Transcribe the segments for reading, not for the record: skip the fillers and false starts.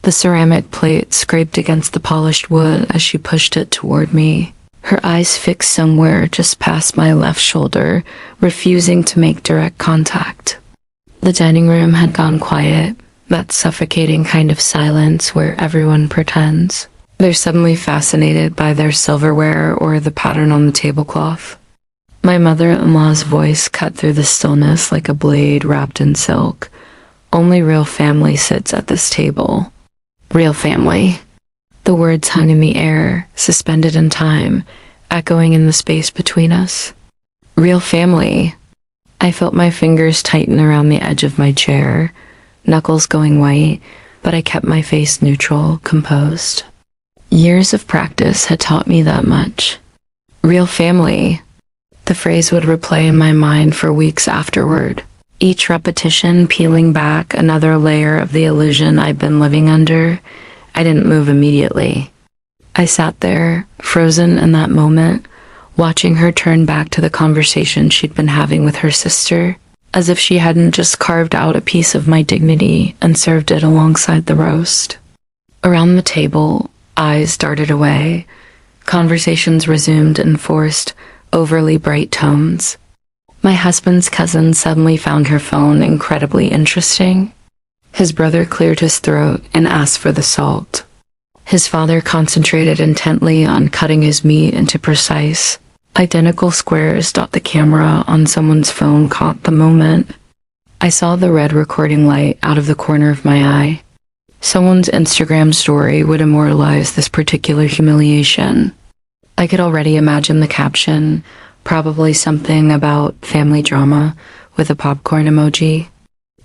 The ceramic plate scraped against the polished wood as she pushed it toward me, her eyes fixed somewhere just past my left shoulder, refusing to make direct contact. The dining room had gone quiet, that suffocating kind of silence where everyone pretends they're suddenly fascinated by their silverware or the pattern on the tablecloth. My mother-in-law's voice cut through the stillness like a blade wrapped in silk. Only real family sits at this table. Real family. The words hung in the air, suspended in time, echoing in the space between us. Real family. I felt my fingers tighten around the edge of my chair, knuckles going white, but I kept my face neutral, composed. Years of practice had taught me that much. Real family. The phrase would replay in my mind for weeks afterward, each repetition peeling back another layer of the illusion I'd been living under. I didn't move immediately. I sat there, frozen in that moment, watching her turn back to the conversation she'd been having with her sister, as if she hadn't just carved out a piece of my dignity and served it alongside the roast. Around the table, eyes darted away. Conversations resumed in forced, overly bright tones. My husband's cousin suddenly found her phone incredibly interesting. His brother cleared his throat and asked for the salt. His father concentrated intently on cutting his meat into precise, identical squares. The camera on someone's phone caught the moment. I saw the red recording light out of the corner of my eye. Someone's Instagram story would immortalize this particular humiliation. I could already imagine the caption, probably something about family drama with a popcorn emoji,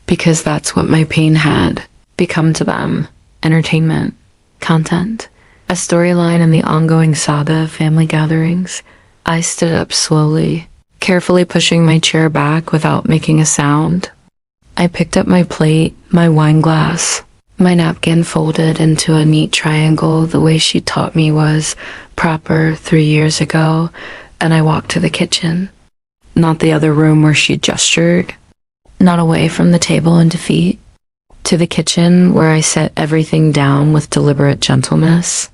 because that's what my pain had become to them: entertainment, content, a storyline in the ongoing saga of family gatherings. I stood up slowly, carefully pushing my chair back without making a sound. I picked up my plate, my wine glass, my napkin folded into a neat triangle the way she taught me was proper 3 years ago, and I walked to the kitchen. Not the other room where she gestured, not away from the table in defeat. To the kitchen where I set everything down with deliberate gentleness.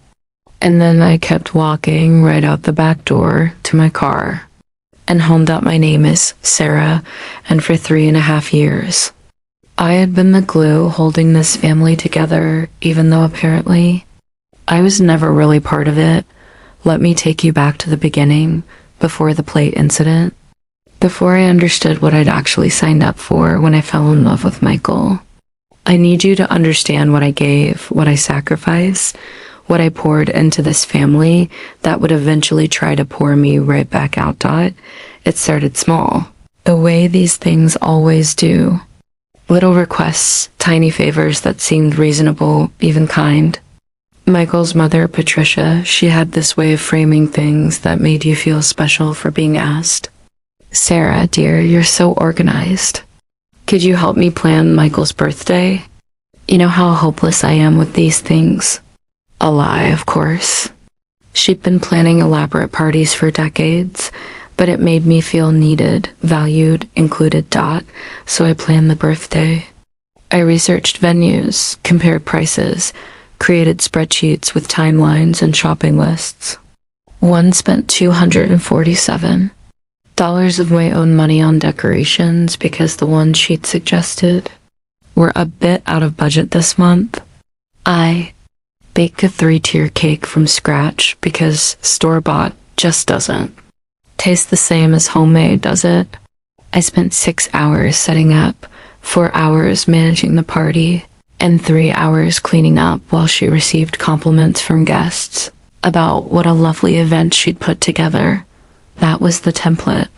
And then I kept walking right out the back door to my car and home that my name is Sarah, and for 3.5 years, I had been the glue holding this family together, even though apparently I was never really part of it. Let me take you back to the beginning, before the plate incident, before I understood what I'd actually signed up for when I fell in love with Michael. I need you to understand what I gave, what I sacrificed, what I poured into this family that would eventually try to pour me right back out. It started small, the way these things always do. Little requests, tiny favors that seemed reasonable, even kind. Michael's mother, Patricia, she had this way of framing things that made you feel special for being asked. Sarah, dear, you're so organized. Could you help me plan Michael's birthday? You know how hopeless I am with these things. A lie, of course. She'd been planning elaborate parties for decades, but it made me feel needed, valued, included. So I planned the birthday. I researched venues, compared prices, created spreadsheets with timelines and shopping lists. One spent $247 of my own money on decorations because the ones she'd suggested were a bit out of budget this month. I baked a 3-tier cake from scratch because store-bought just doesn't taste the same as homemade, does it? I spent 6 hours setting up, 4 hours managing the party, and 3 hours cleaning up while she received compliments from guests about what a lovely event she'd put together. That was the template.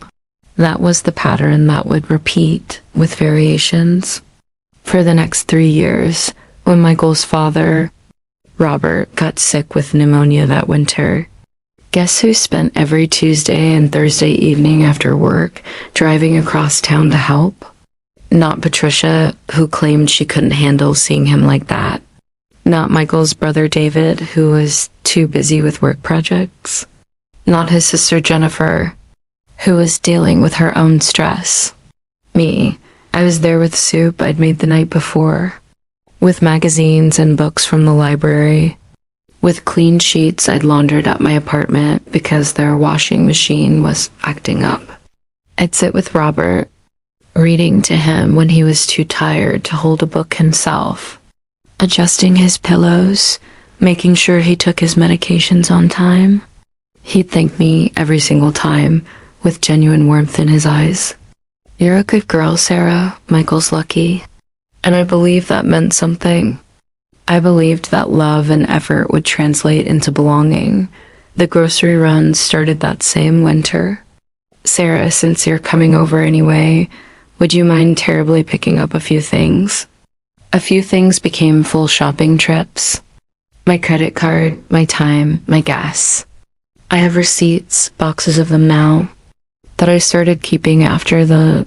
That was the pattern that would repeat, with variations, for the next 3 years. When Michael's father, Robert, got sick with pneumonia that winter, guess who spent every Tuesday and Thursday evening after work driving across town to help? Not Patricia, who claimed she couldn't handle seeing him like that. Not Michael's brother David, who was too busy with work projects. Not his sister Jennifer, who was dealing with her own stress. Me. I was there with soup I'd made the night before. with magazines and books from the library, with clean sheets I'd laundered at my apartment because their washing machine was acting up. I'd sit with Robert, reading to him when he was too tired to hold a book himself, adjusting his pillows, making sure he took his medications on time. He'd thank me every single time, with genuine warmth in his eyes. "You're a good girl, Sarah. Michael's lucky." And I believed that meant something. I believed that love and effort would translate into belonging. The grocery runs started that same winter. "Sarah, since you're coming over anyway, would you mind terribly picking up a few things?" A few things became full shopping trips. My credit card, my time, my gas. I have receipts, boxes of them now, that I started keeping after the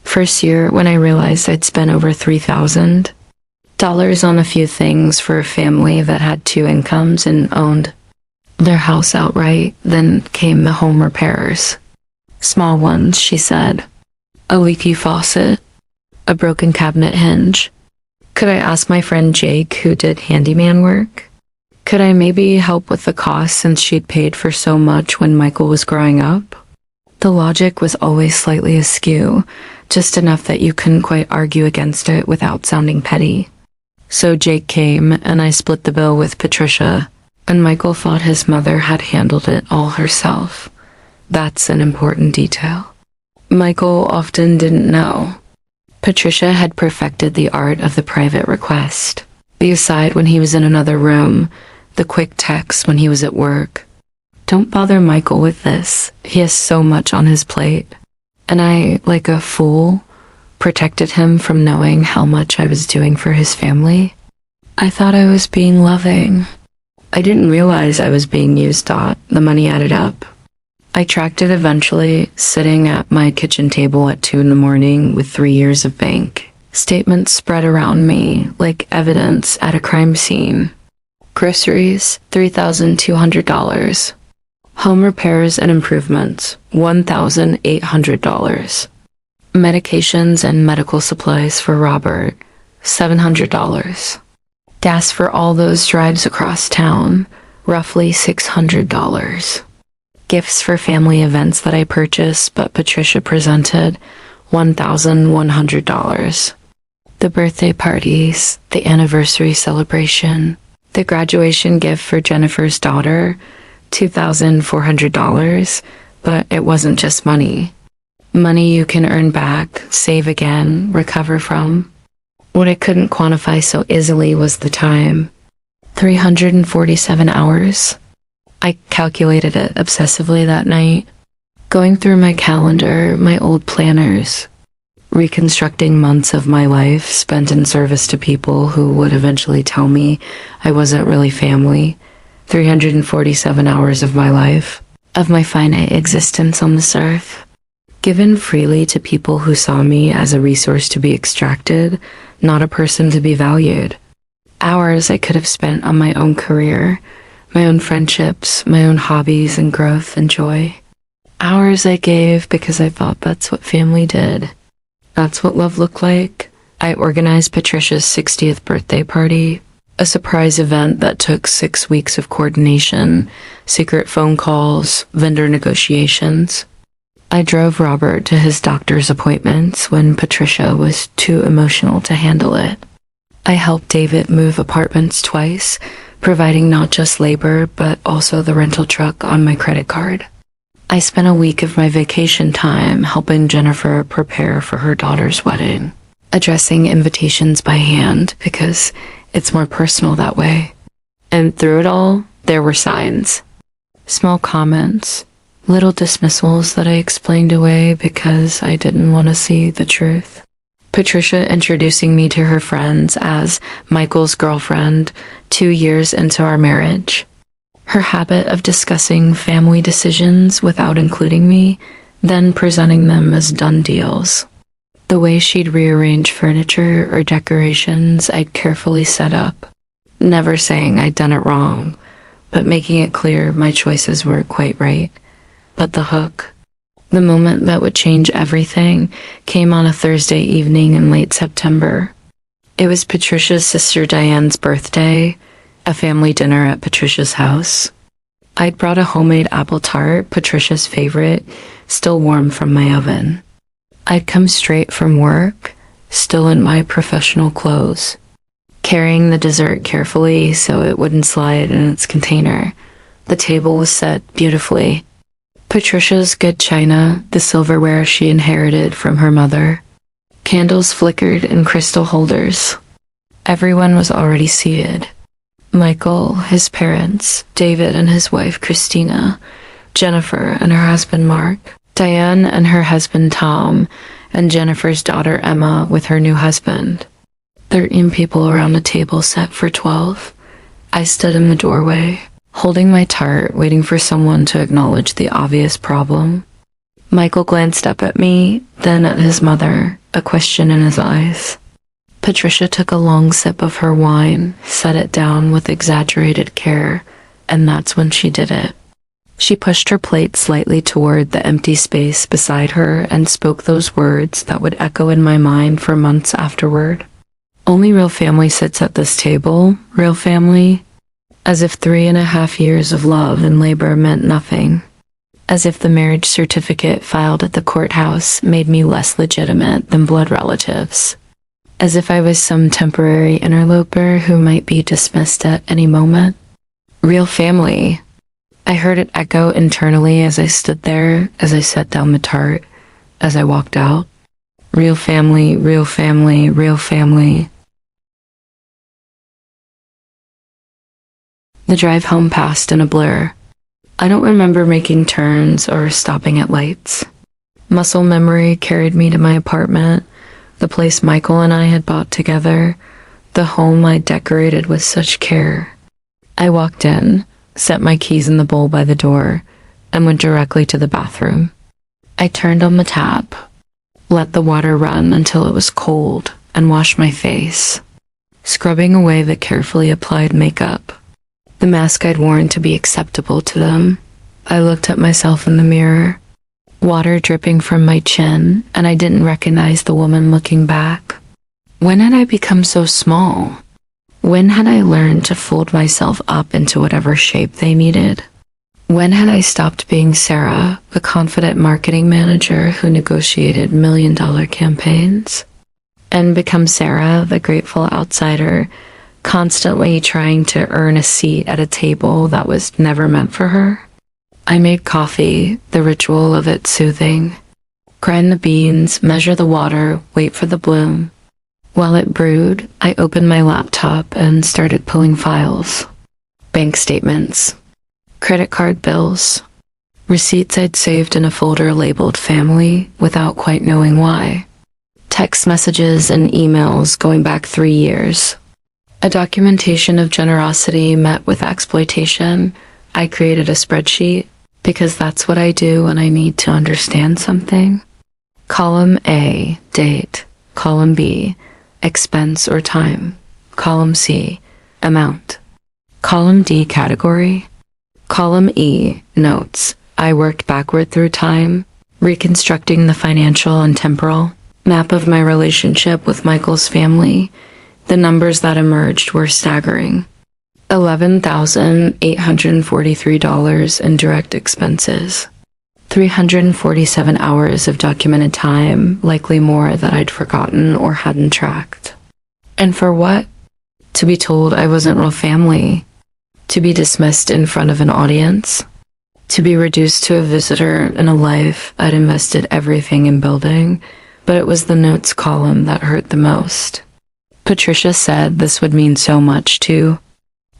first year when I realized I'd spent over $3,000 on a few things for a family that had two incomes and owned their house outright. Then came the home repairs. Small ones, she said. A leaky faucet, a broken cabinet hinge. Could I ask my friend Jake, who did handyman work? Could I maybe help with the cost since she'd paid for so much when Michael was growing up? The logic was always slightly askew, just enough that you couldn't quite argue against it without sounding petty. So Jake came, and I split the bill with Patricia, and Michael thought his mother had handled it all herself. That's an important detail. Michael often didn't know. Patricia had perfected the art of the private request. The aside when he was in another room, the quick text when he was at work. "Don't bother Michael with this. He has so much on his plate." And I, like a fool, protected him from knowing how much I was doing for his family. I thought I was being loving. I didn't realize I was being used. The money added up. I tracked it eventually, sitting at my kitchen table at 2 a.m. with 3 years of bank statements spread around me like evidence at a crime scene. Groceries, $3,200. Home repairs and improvements, $1,800. Medications and medical supplies for Robert, $700. Gas for all those drives across town, roughly $600. Gifts for family events that I purchased but Patricia presented, $1,100. The birthday parties, the anniversary celebration, the graduation gift for Jennifer's daughter, $2,400, but it wasn't just money. Money you can earn back, save again, recover from. What I couldn't quantify so easily was the time. 347 hours. I calculated it obsessively that night, going through my calendar, my old planners, reconstructing months of my life spent in service to people who would eventually tell me I wasn't really family. 347 hours of my life, of my finite existence on this earth, given freely to people who saw me as a resource to be extracted, not a person to be valued. Hours I could have spent on my own career, my own friendships, my own hobbies and growth and joy. Hours I gave because I thought that's what family did. That's what love looked like. I organized Patricia's 60th birthday party, a surprise event that took 6 weeks of coordination, secret phone calls, vendor negotiations. I drove Robert to his doctor's appointments when Patricia was too emotional to handle it. I helped David move apartments twice, providing not just labor but also the rental truck on my credit card. I spent a week of my vacation time helping Jennifer prepare for her daughter's wedding, addressing invitations by hand because it's more personal that way. And through it all, there were signs. Small comments, little dismissals that I explained away because I didn't want to see the truth. Patricia introducing me to her friends as Michael's girlfriend 2 years into our marriage. Her habit of discussing family decisions without including me, then presenting them as done deals. The way she'd rearrange furniture or decorations I'd carefully set up, never saying I'd done it wrong, but making it clear my choices were quite right. But the hook, the moment that would change everything, came on a Thursday evening in late September. It was Patricia's sister Diane's birthday, a family dinner at Patricia's house. I'd brought a homemade apple tart, Patricia's favorite, still warm from my oven. I'd come straight from work, still in my professional clothes, carrying the dessert carefully so it wouldn't slide in its container. The table was set beautifully. Patricia's good china, the silverware she inherited from her mother. Candles flickered in crystal holders. Everyone was already seated. Michael, his parents, David and his wife Christina, Jennifer and her husband Mark, Diane and her husband Tom, and Jennifer's daughter Emma with her new husband. 13 people around a table set for 12. I stood in the doorway, holding my tart, waiting for someone to acknowledge the obvious problem. Michael glanced up at me, then at his mother, a question in his eyes. Patricia took a long sip of her wine, set it down with exaggerated care, and that's when she did it. She pushed her plate slightly toward the empty space beside her and spoke those words that would echo in my mind for months afterward. Only real family sits at this table, real family. As if 3.5 years of love and labor meant nothing. As if the marriage certificate filed at the courthouse made me less legitimate than blood relatives. As if I was some temporary interloper who might be dismissed at any moment. Real family. I heard it echo internally as I stood there, as I set down the tart, as I walked out. Real family, real family, real family. The drive home passed in a blur. I don't remember making turns or stopping at lights. Muscle memory carried me to my apartment, the place Michael and I had bought together, the home I decorated with such care. I walked in, set my keys in the bowl by the door, and went directly to the bathroom. I turned on the tap, let the water run until it was cold, and washed my face, scrubbing away the carefully applied makeup. The mask I'd worn to be acceptable to them. I looked at myself in the mirror, water dripping from my chin, and I didn't recognize the woman looking back. When had I become so small? When had I learned to fold myself up into whatever shape they needed? When had I stopped being Sarah, the confident marketing manager who negotiated million-dollar campaigns, and become Sarah, the grateful outsider, constantly trying to earn a seat at a table that was never meant for her? I made coffee, the ritual of it soothing. Grind the beans, measure the water, wait for the bloom. While it brewed, I opened my laptop and started pulling files. Bank statements, credit card bills, receipts I'd saved in a folder labeled family without quite knowing why. Text messages and emails going back 3 years. A documentation of generosity met with exploitation. I created a spreadsheet because that's what I do when I need to understand something. Column A, date. Column B, expense or time. Column C, amount. Column D, category. Column E, notes. I worked backward through time, reconstructing the financial and temporal map of my relationship with Michael's family. The numbers that emerged were staggering. $11,843 in direct expenses. 347 hours of documented time, likely more that I'd forgotten or hadn't tracked. And for what? To be told I wasn't real family. To be dismissed in front of an audience. To be reduced to a visitor in a life I'd invested everything in building, but it was the notes column that hurt the most. Patricia said this would mean so much to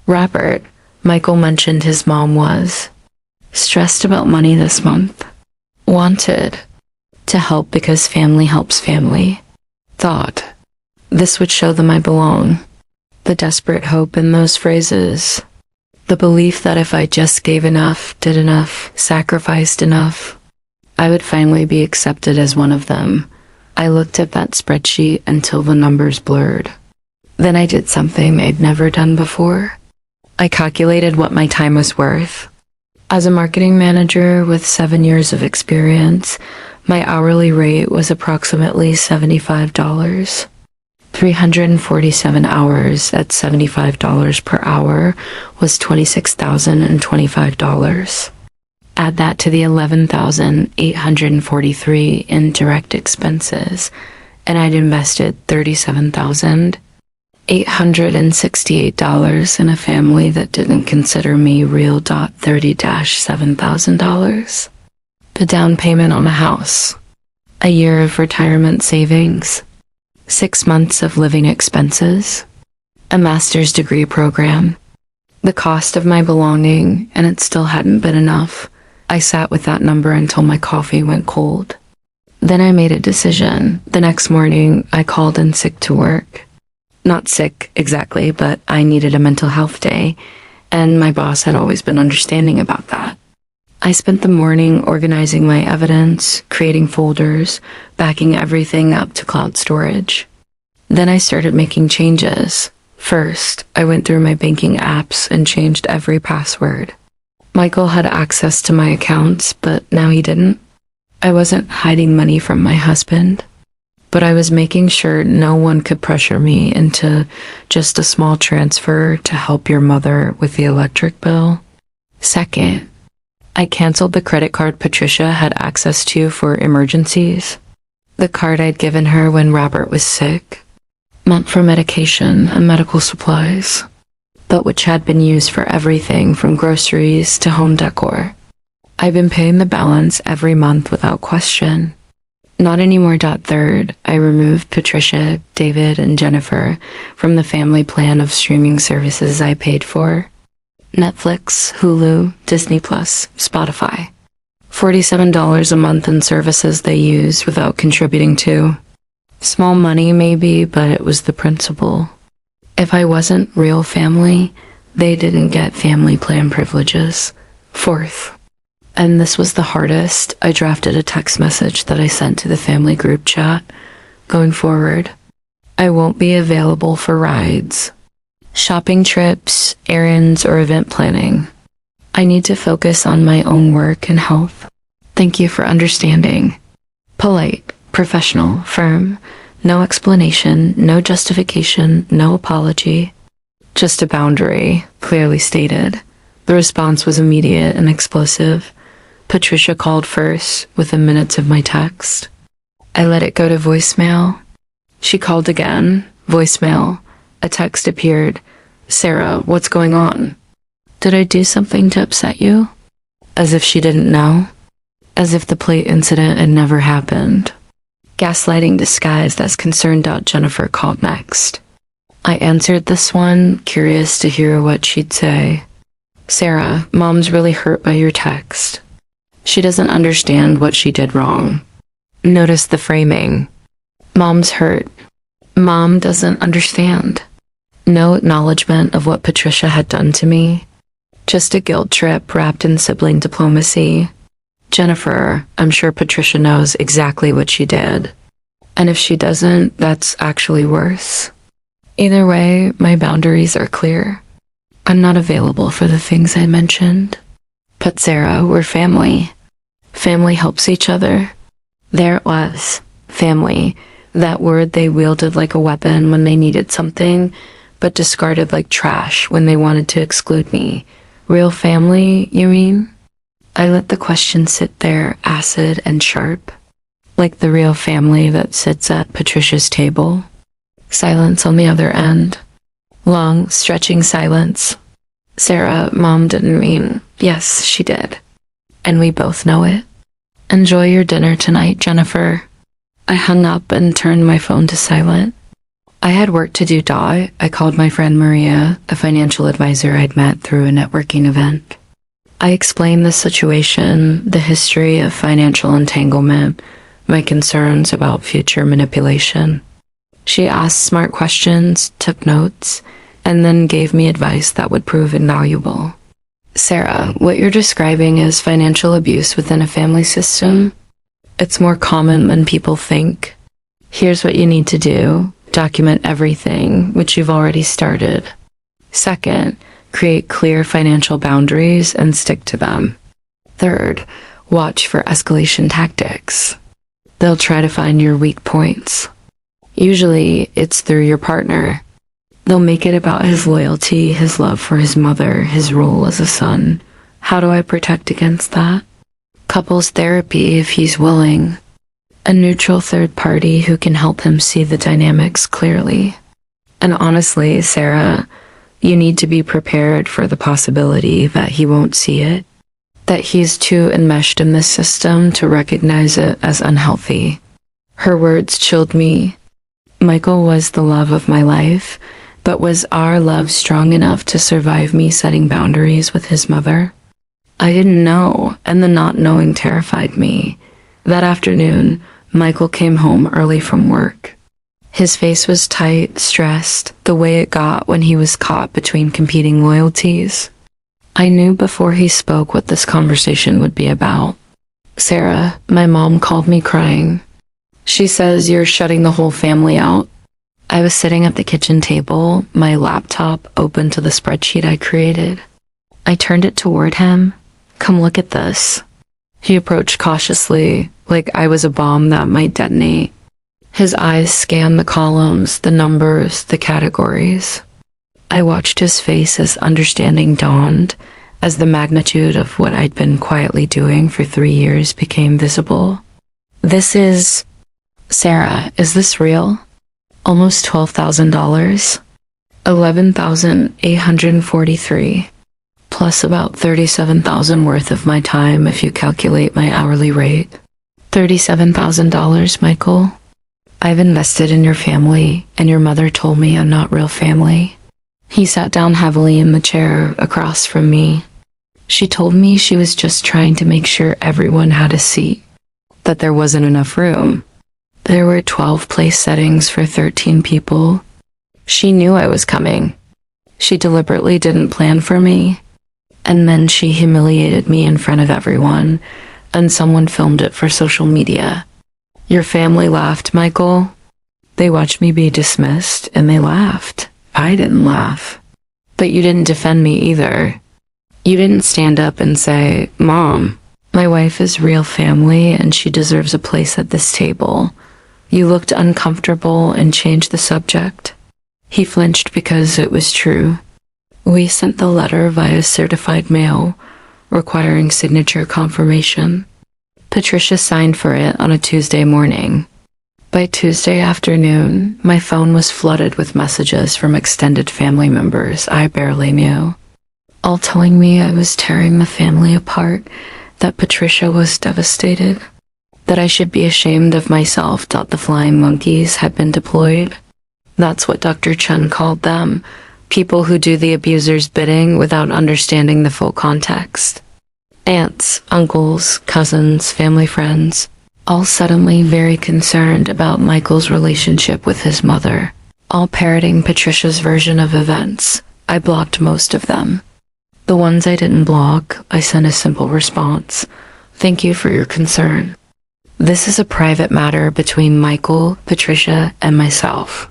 Robert. Michael mentioned his mom was stressed about money this month. Wanted to help because family helps family. Thought this would show them I belong. The desperate hope in those phrases. The belief that if I just gave enough, did enough, sacrificed enough, I would finally be accepted as one of them. I looked at that spreadsheet until the numbers blurred. Then I did something I'd never done before. I calculated what my time was worth. As a marketing manager with 7 years of experience, my hourly rate was approximately $75. 347 hours at $75 per hour was $26,025. Add that to the $11,843 in direct expenses, and I'd invested $37,868 in a family that didn't consider me real. $30,000-$7,000. The down payment on a house, a year of retirement savings, 6 months of living expenses, a master's degree program, the cost of my belonging, and it still hadn't been enough. I sat with that number until my coffee went cold. Then I made a decision. The next morning, I called in sick to work. Not sick exactly, but I needed a mental health day, and my boss had always been understanding about that. I spent the morning organizing my evidence, creating folders, backing everything up to cloud storage. Then I started making changes. First, I went through my banking apps and changed every password. Michael had access to my accounts, but now he didn't. I wasn't hiding money from my husband, but I was making sure no one could pressure me into just a small transfer to help your mother with the electric bill. Second, I canceled the credit card Patricia had access to for emergencies. The card I'd given her when Robert was sick, meant for medication and medical supplies, but which had been used for everything from groceries to home decor. I've been paying the balance every month without question. Not anymore. Third, I removed Patricia, David, and Jennifer from the family plan of streaming services I paid for. Netflix, Hulu, Disney+, Spotify. $47 a month in services they used without contributing to. Small money maybe, but it was the principle. If I wasn't real family, they didn't get family plan privileges. Fourth, and this was the hardest, I drafted a text message that I sent to the family group chat. Going forward, I won't be available for rides, shopping trips, errands, or event planning. I need to focus on my own work and health. Thank you for understanding. Polite, professional, firm. No explanation, no justification, no apology. Just a boundary, clearly stated. The response was immediate and explosive. Patricia called first, within minutes of my text. I let it go to voicemail. She called again, voicemail. A text appeared. Sarah, what's going on? Did I do something to upset you? As if she didn't know. As if the plate incident had never happened. Gaslighting disguised as concerned. Jennifer called next. I answered this one, curious to hear what she'd say. Sarah, Mom's really hurt by your text. She doesn't understand what she did wrong. Notice the framing. Mom's hurt. Mom doesn't understand. No acknowledgement of what Patricia had done to me. Just a guilt trip wrapped in sibling diplomacy. Jennifer, I'm sure Patricia knows exactly what she did. And if she doesn't, that's actually worse. Either way, my boundaries are clear. I'm not available for the things I mentioned. But Sarah, we're family. Family helps each other. There it was. Family. That word they wielded like a weapon when they needed something, but discarded like trash when they wanted to exclude me. Real family, you mean? I let the question sit there, acid and sharp, like the real family that sits at Patricia's table. Silence on the other end. Long, stretching silence. Sarah, Mom didn't mean. Yes, she did. And we both know it. Enjoy your dinner tonight, Jennifer. I hung up and turned my phone to silent. I had work to do. I called my friend Maria, a financial advisor I'd met through a networking event. I explained the situation, the history of financial entanglement, my concerns about future manipulation. She asked smart questions, took notes, and then gave me advice that would prove invaluable. Sarah, what you're describing is financial abuse within a family system. It's more common than people think. Here's what you need to do. Document everything, which you've already started. Second, create clear financial boundaries and stick to them. Third, watch for escalation tactics. They'll try to find your weak points. Usually, it's through your partner. They'll make it about his loyalty, his love for his mother, his role as a son. How do I protect against that? Couples therapy if he's willing. A neutral third party who can help him see the dynamics clearly. And honestly, Sarah, you need to be prepared for the possibility that he won't see it, that he's too enmeshed in this system to recognize it as unhealthy. Her words chilled me. Michael was the love of my life, but was our love strong enough to survive me setting boundaries with his mother? I didn't know, and the not knowing terrified me. That afternoon, Michael came home early from work. His face was tight, stressed, the way it got when he was caught between competing loyalties. I knew before he spoke what this conversation would be about. Sarah, my mom called me crying. She says you're shutting the whole family out. I was sitting at the kitchen table, my laptop open to the spreadsheet I created. I turned it toward him. Come look at this. He approached cautiously, like I was a bomb that might detonate. His eyes scanned the columns, the numbers, the categories. I watched his face as understanding dawned, as the magnitude of what I'd been quietly doing for 3 years became visible. This is... Sarah, is this real? Almost $12,000. 11,843. Plus about 37,000 worth of my time if you calculate my hourly rate. $37,000, Michael. I've invested in your family, and your mother told me I'm not real family. He sat down heavily in the chair across from me. She told me she was just trying to make sure everyone had a seat, that there wasn't enough room. There were 12 place settings for 13 people. She knew I was coming. She deliberately didn't plan for me. And then she humiliated me in front of everyone, and someone filmed it for social media. Your family laughed, Michael. They watched me be dismissed, and they laughed. I didn't laugh. But you didn't defend me either. You didn't stand up and say, Mom, my wife is real family, and she deserves a place at this table. You looked uncomfortable and changed the subject. He flinched because it was true. We sent the letter via certified mail, requiring signature confirmation. Patricia signed for it on a Tuesday morning. By Tuesday afternoon, my phone was flooded with messages from extended family members I barely knew, all telling me I was tearing the family apart, that Patricia was devastated, that I should be ashamed of myself that the flying monkeys had been deployed. That's what Dr. Chen called them. People who do the abuser's bidding without understanding the full context. Aunts, uncles, cousins, family friends, all suddenly very concerned about Michael's relationship with his mother, all parroting Patricia's version of events. I blocked most of them. The ones I didn't block, I sent a simple response. Thank you for your concern. This is a private matter between Michael, Patricia, and myself.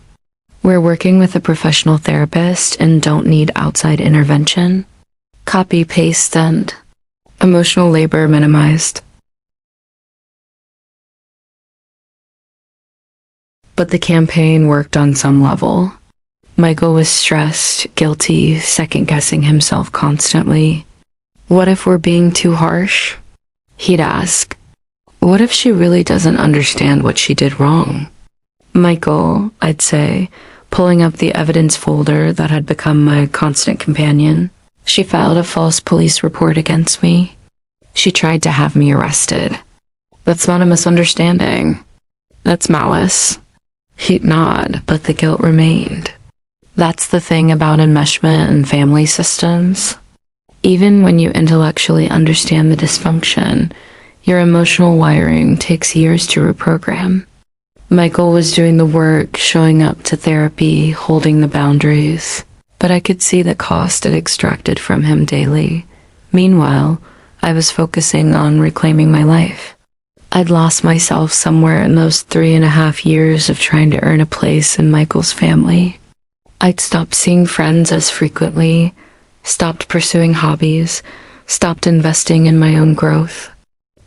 We're working with a professional therapist and don't need outside intervention. Copy, paste, send. Emotional labor minimized. But the campaign worked on some level. Michael was stressed, guilty, second-guessing himself constantly. What if we're being too harsh? He'd ask. What if she really doesn't understand what she did wrong? Michael, I'd say, pulling up the evidence folder that had become my constant companion. She filed a false police report against me. She tried to have me arrested. That's not a misunderstanding. That's malice. He'd nod, but the guilt remained. That's the thing about enmeshment and family systems. Even when you intellectually understand the dysfunction, your emotional wiring takes years to reprogram. Michael was doing the work, showing up to therapy, holding the boundaries, but I could see the cost it extracted from him daily. Meanwhile, I was focusing on reclaiming my life. I'd lost myself somewhere in those 3.5 years of trying to earn a place in Michael's family. I'd stopped seeing friends as frequently, stopped pursuing hobbies, stopped investing in my own growth.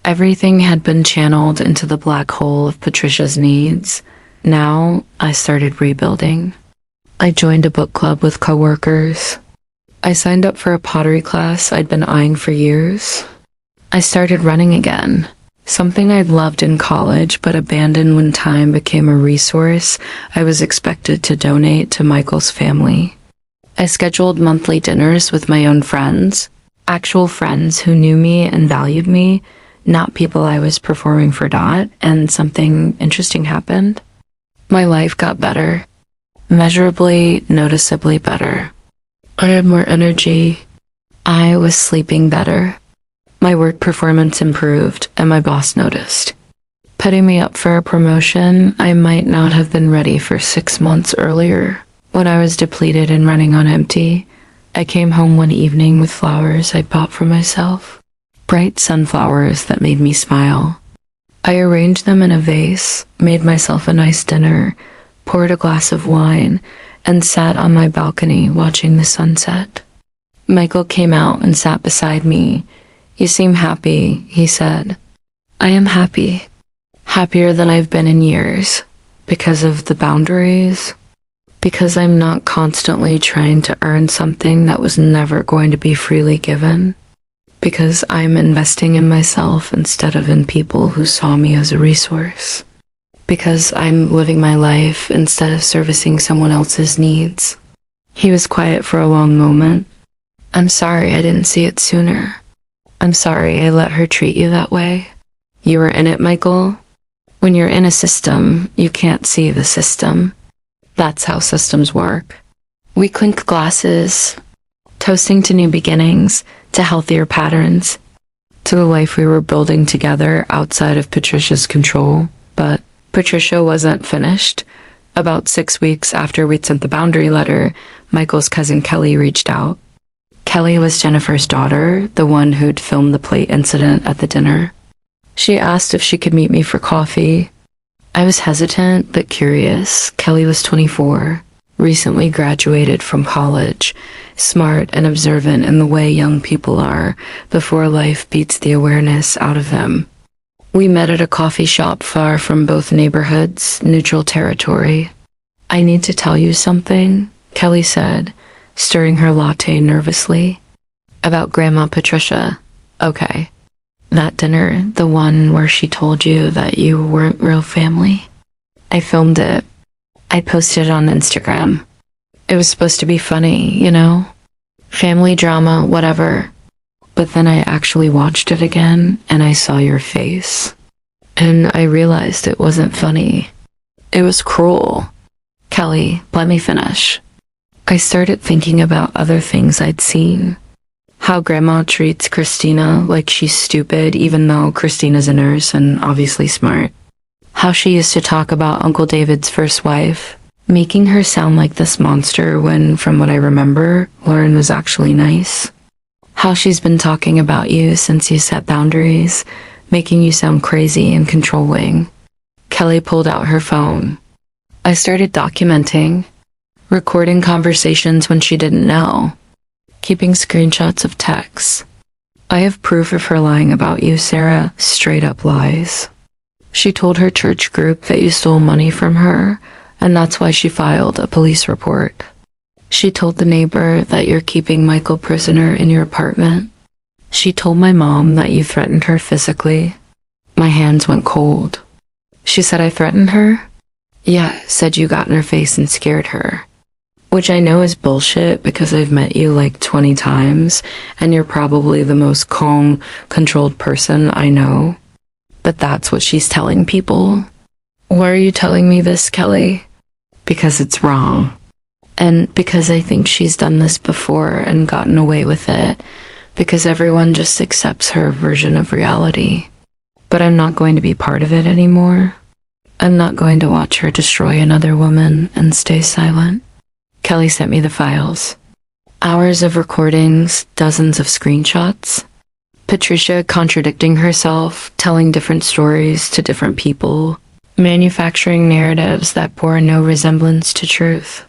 Everything had been channeled into the black hole of Patricia's needs, Now, I started rebuilding. I joined a book club with coworkers. I signed up for a pottery class I'd been eyeing for years. I started running again, something I'd loved in college but abandoned when time became a resource I was expected to donate to Michael's family. I scheduled monthly dinners with my own friends, actual friends who knew me and valued me, not people I was performing for, and something interesting happened. My life got better, measurably, noticeably better. I had more energy. I was sleeping better. My work performance improved, and my boss noticed. Putting me up for a promotion I might not have been ready for 6 months earlier. When I was depleted and running on empty, I came home one evening with flowers I'd bought for myself. Bright sunflowers that made me smile. I arranged them in a vase, made myself a nice dinner, poured a glass of wine, and sat on my balcony watching the sunset. Michael came out and sat beside me. "You seem happy," he said. "I am happy. Happier than I've been in years. Because of the boundaries. Because I'm not constantly trying to earn something that was never going to be freely given. Because I'm investing in myself instead of in people who saw me as a resource. Because I'm living my life instead of servicing someone else's needs." He was quiet for a long moment. "I'm sorry I didn't see it sooner. I'm sorry I let her treat you that way. You were in it, Michael. When you're in a system, you can't see the system. That's how systems work." We clinked glasses, toasting to new beginnings, to healthier patterns, to the life we were building together outside of Patricia's control. But Patricia wasn't finished. About 6 weeks after we'd sent the boundary letter, Michael's cousin Kelly reached out. Kelly was Jennifer's daughter, the one who'd filmed the plate incident at the dinner. She asked if she could meet me for coffee. I was hesitant but curious. Kelly was 24, recently graduated from college, smart and observant in the way young people are before life beats the awareness out of them. We met at a coffee shop far from both neighborhoods, neutral territory. "I need to tell you something," Kelly said, stirring her latte nervously. "About Grandma Patricia." "Okay." "That dinner, the one where she told you that you weren't real family. I filmed it. I posted it on Instagram. It was supposed to be funny, you know? Family drama, whatever. But then I actually watched it again, and I saw your face. And I realized it wasn't funny. It was cruel." "Kelly, let me finish." I started thinking about other things I'd seen. How Grandma treats Christina like she's stupid even though Christina's a nurse and obviously smart. How she used to talk about Uncle David's first wife, making her sound like this monster when, from what I remember, Lauren was actually nice. How she's been talking about you since you set boundaries, making you sound crazy and controlling. Kelly pulled out her phone. I started documenting, recording conversations when she didn't know, keeping screenshots of texts. I have proof of her lying about you, Sarah, straight up lies. She told her church group that you stole money from her, and that's why she filed a police report. She told the neighbor that you're keeping Michael prisoner in your apartment. She told my mom that you threatened her physically. My hands went cold. She said I threatened her? Yeah, said you got in her face and scared her. Which I know is bullshit because I've met you like 20 times, and you're probably the most calm, controlled person I know. But that's what she's telling people. Why are you telling me this, Kelly? Because it's wrong. And because I think she's done this before and gotten away with it. Because everyone just accepts her version of reality. But I'm not going to be part of it anymore. I'm not going to watch her destroy another woman and stay silent. Kelly sent me the files. Hours of recordings, dozens of screenshots. Patricia contradicting herself, telling different stories to different people, manufacturing narratives that bore no resemblance to truth.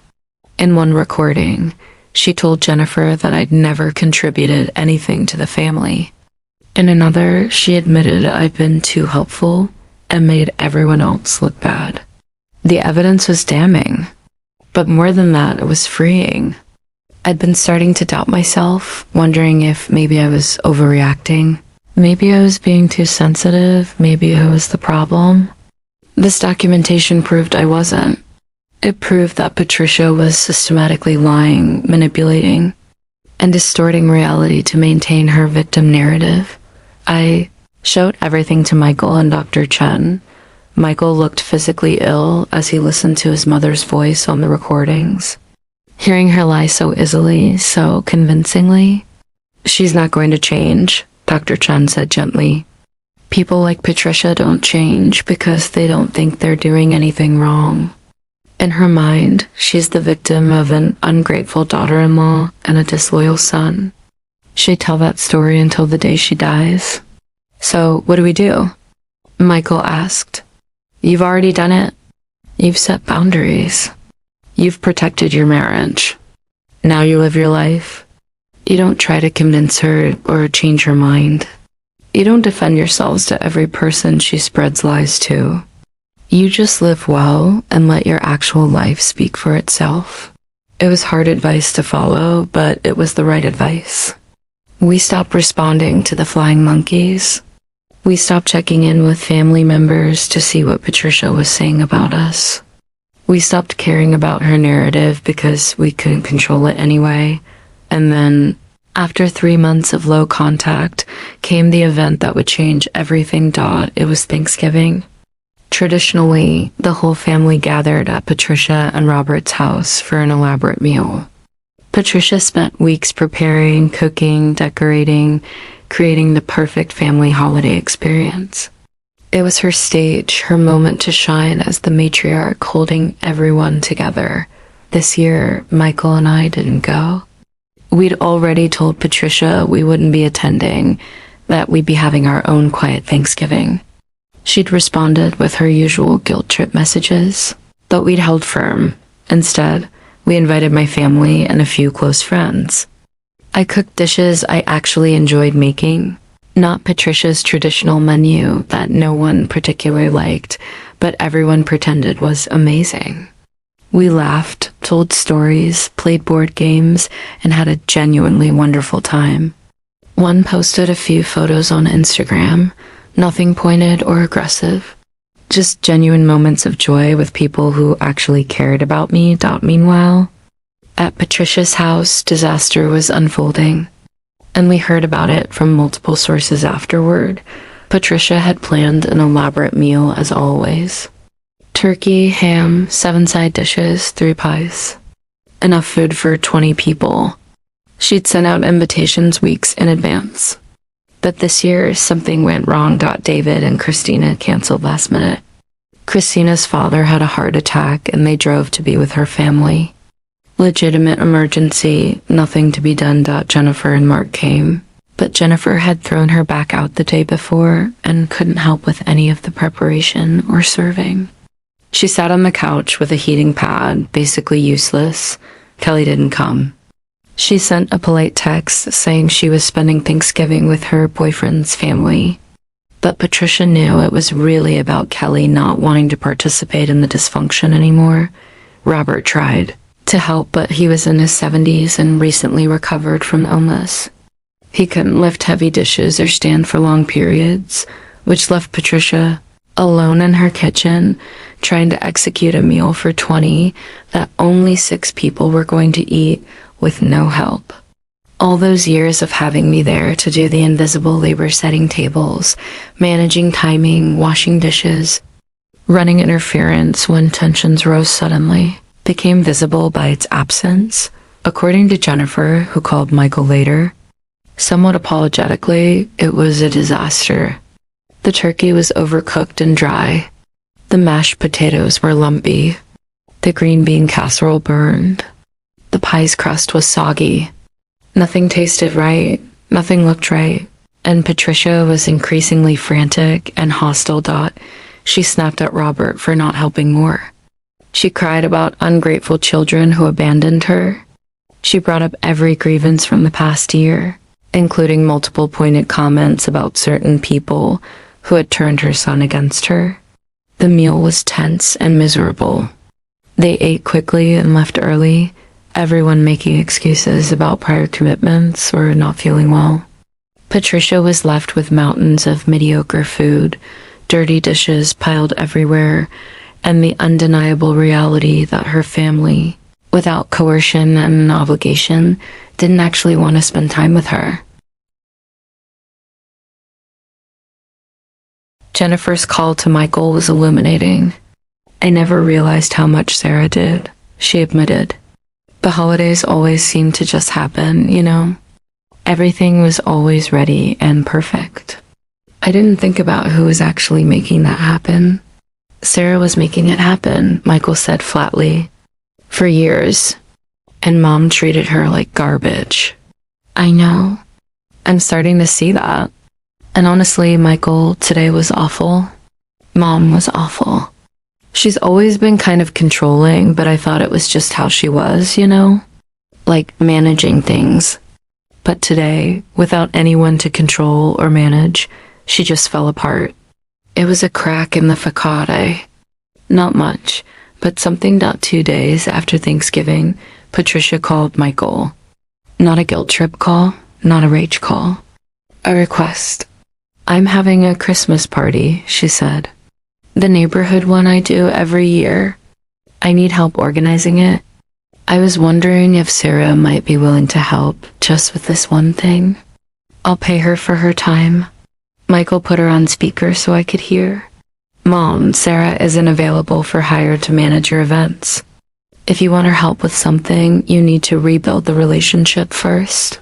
In one recording, she told Jennifer that I'd never contributed anything to the family. In another, she admitted I'd been too helpful and made everyone else look bad. The evidence was damning. But more than that, it was freeing. I'd been starting to doubt myself, wondering if maybe I was overreacting. Maybe I was being too sensitive. Maybe I was the problem. This documentation proved I wasn't. It proved that Patricia was systematically lying, manipulating, and distorting reality to maintain her victim narrative. I showed everything to Michael and Dr. Chen. Michael looked physically ill as he listened to his mother's voice on the recordings. Hearing her lie so easily, so convincingly. "She's not going to change," Dr. Chen said gently. "People like Patricia don't change because they don't think they're doing anything wrong. In her mind, she's the victim of an ungrateful daughter-in-law and a disloyal son. She'd tell that story until the day she dies." "So, what do we do?" Michael asked. "You've already done it. You've set boundaries. You've protected your marriage. Now you live your life. You don't try to convince her or change her mind. You don't defend yourselves to every person she spreads lies to. You just live well and let your actual life speak for itself." It was hard advice to follow, but it was the right advice. We stopped responding to the flying monkeys. We stopped checking in with family members to see what Patricia was saying about us. We stopped caring about her narrative because we couldn't control it anyway. And then, after 3 months of low contact, came the event that would change everything. It was Thanksgiving. Traditionally, the whole family gathered at Patricia and Robert's house for an elaborate meal. Patricia spent weeks preparing, cooking, decorating, creating the perfect family holiday experience. It was her stage, her moment to shine as the matriarch, holding everyone together. This year, Michael and I didn't go. We'd already told Patricia we wouldn't be attending, that we'd be having our own quiet Thanksgiving. She'd responded with her usual guilt trip messages, but we'd held firm. Instead, we invited my family and a few close friends. I cooked dishes I actually enjoyed making, not Patricia's traditional menu that no one particularly liked, but everyone pretended was amazing. We laughed, told stories, played board games, and had a genuinely wonderful time. One posted a few photos on Instagram, nothing pointed or aggressive, just genuine moments of joy with people who actually cared about me. Meanwhile, at Patricia's house, disaster was unfolding, and we heard about it from multiple sources afterward. Patricia had planned an elaborate meal as always. Turkey, ham, 7 side dishes, 3 pies. Enough food for 20 people. She'd sent out invitations weeks in advance. But this year, something went wrong. David and Christina canceled last minute. Christina's father had a heart attack and they drove to be with her family. Legitimate emergency, nothing to be done. Jennifer and Mark came, but Jennifer had thrown her back out the day before and couldn't help with any of the preparation or serving. She sat on the couch with a heating pad, basically useless. Kelly didn't come. She sent a polite text saying she was spending Thanksgiving with her boyfriend's family. But Patricia knew it was really about Kelly not wanting to participate in the dysfunction anymore. Robert tried to help, but he was in his 70s and recently recovered from illness. He couldn't lift heavy dishes or stand for long periods, which left Patricia alone in her kitchen, trying to execute a meal for 20 that only 6 people were going to eat with no help. All those years of having me there to do the invisible labor, setting tables, managing timing, washing dishes, running interference when tensions rose suddenly, became visible by its absence. According to Jennifer, who called Michael later, somewhat apologetically, it was a disaster. The turkey was overcooked and dry. The mashed potatoes were lumpy. The green bean casserole burned. The pie's crust was soggy. Nothing tasted right. Nothing looked right. And Patricia was increasingly frantic and hostile. She snapped at Robert for not helping more. She cried about ungrateful children who abandoned her. She brought up every grievance from the past year, including multiple pointed comments about certain people who had turned her son against her. The meal was tense and miserable. They ate quickly and left early, everyone making excuses about prior commitments or not feeling well. Patricia was left with mountains of mediocre food, dirty dishes piled everywhere, and the undeniable reality that her family, without coercion and an obligation, didn't actually want to spend time with her. Jennifer's call to Michael was illuminating. I never realized how much Sarah did, she admitted. The holidays always seemed to just happen, you know? Everything was always ready and perfect. I didn't think about who was actually making that happen. Sarah was making it happen, Michael said flatly. For years. And Mom treated her like garbage. I know. I'm starting to see that. And honestly, Michael, today was awful. Mom was awful. She's always been kind of controlling, but I thought it was just how she was, you know? Like managing things. But today, without anyone to control or manage, she just fell apart. It was a crack in the facade. Not much, but something. 2 days after Thanksgiving, Patricia called Michael. Not a guilt trip call, not a rage call. A request. I'm having a Christmas party, she said. The neighborhood one I do every year. I need help organizing it. I was wondering if Sarah might be willing to help just with this one thing. I'll pay her for her time. Michael put her on speaker so I could hear. Mom, Sarah isn't available for hire to manage your events. If you want her help with something, you need to rebuild the relationship first.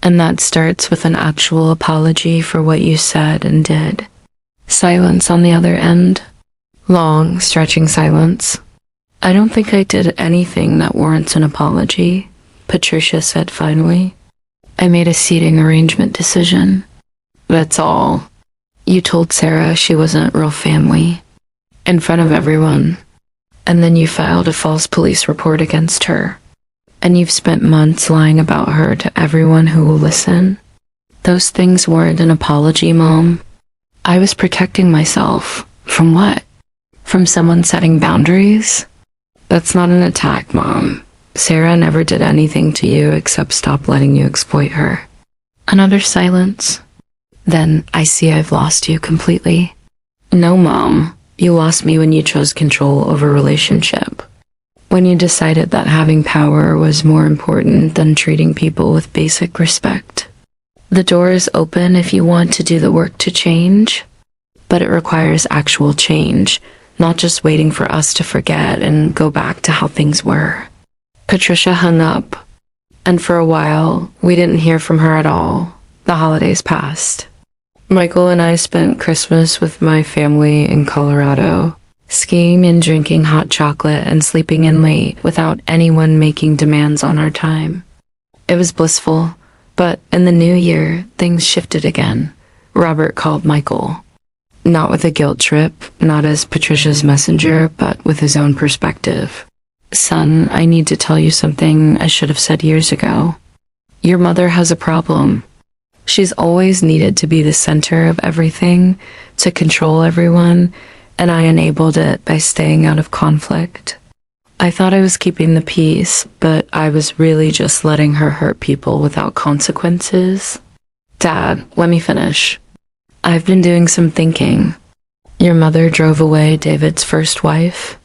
And that starts with an actual apology for what you said and did. Silence on the other end. Long, stretching silence. I don't think I did anything that warrants an apology, Patricia said finally. I made a seating arrangement decision. That's all. You told Sarah she wasn't real family. In front of everyone. And then you filed a false police report against her. And you've spent months lying about her to everyone who will listen. Those things weren't an apology, Mom. I was protecting myself. From what? From someone setting boundaries? That's not an attack, Mom. Sarah never did anything to you except stop letting you exploit her. Another silence. Then I see I've lost you completely. No, Mom. You lost me when you chose control over relationship. When you decided that having power was more important than treating people with basic respect. The door is open if you want to do the work to change, but it requires actual change, not just waiting for us to forget and go back to how things were. Patricia hung up, and for a while, we didn't hear from her at all. The holidays passed. Michael and I spent Christmas with my family in Colorado, skiing and drinking hot chocolate and sleeping in late without anyone making demands on our time. It was blissful, but in the new year, things shifted again. Robert called Michael. Not with a guilt trip, not as Patricia's messenger, but with his own perspective. Son, I need to tell you something I should have said years ago. Your mother has a problem. She's always needed to be the center of everything, to control everyone, and I enabled it by staying out of conflict. I thought I was keeping the peace, but I was really just letting her hurt people without consequences. Dad, let me finish. I've been doing some thinking. Your mother drove away David's first wife.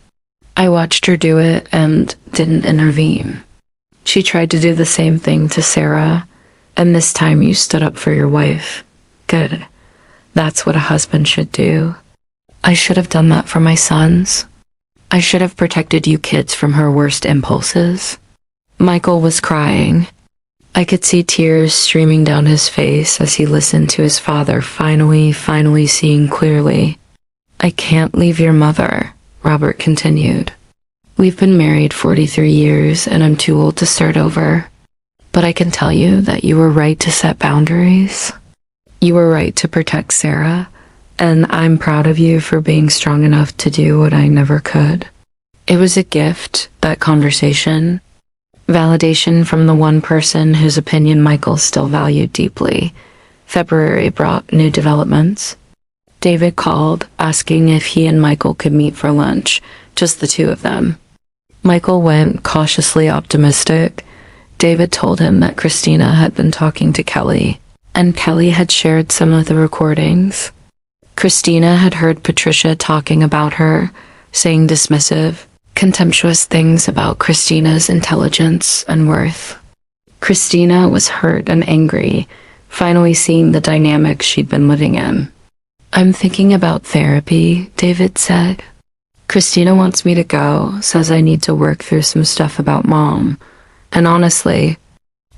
I watched her do it and didn't intervene. She tried to do the same thing to Sarah, and this time you stood up for your wife. Good. That's what a husband should do. I should have done that for my sons. I should have protected you kids from her worst impulses. Michael was crying. I could see tears streaming down his face as he listened to his father finally seeing clearly. I can't leave your mother, Robert continued. We've been married 43 years and I'm too old to start over. But I can tell you that you were right to set boundaries. You were right to protect Sarah, and I'm proud of you for being strong enough to do what I never could. It was a gift, that conversation. Validation from the one person whose opinion Michael still valued deeply. February brought new developments. David called, asking if he and Michael could meet for lunch, just the two of them. Michael went, cautiously optimistic. David told him that Christina had been talking to Kelly, and Kelly had shared some of the recordings. Christina had heard Patricia talking about her, saying dismissive, contemptuous things about Christina's intelligence and worth. Christina was hurt and angry, finally seeing the dynamic she'd been living in. "I'm thinking about therapy," David said. "Christina wants me to go, says I need to work through some stuff about Mom. And honestly,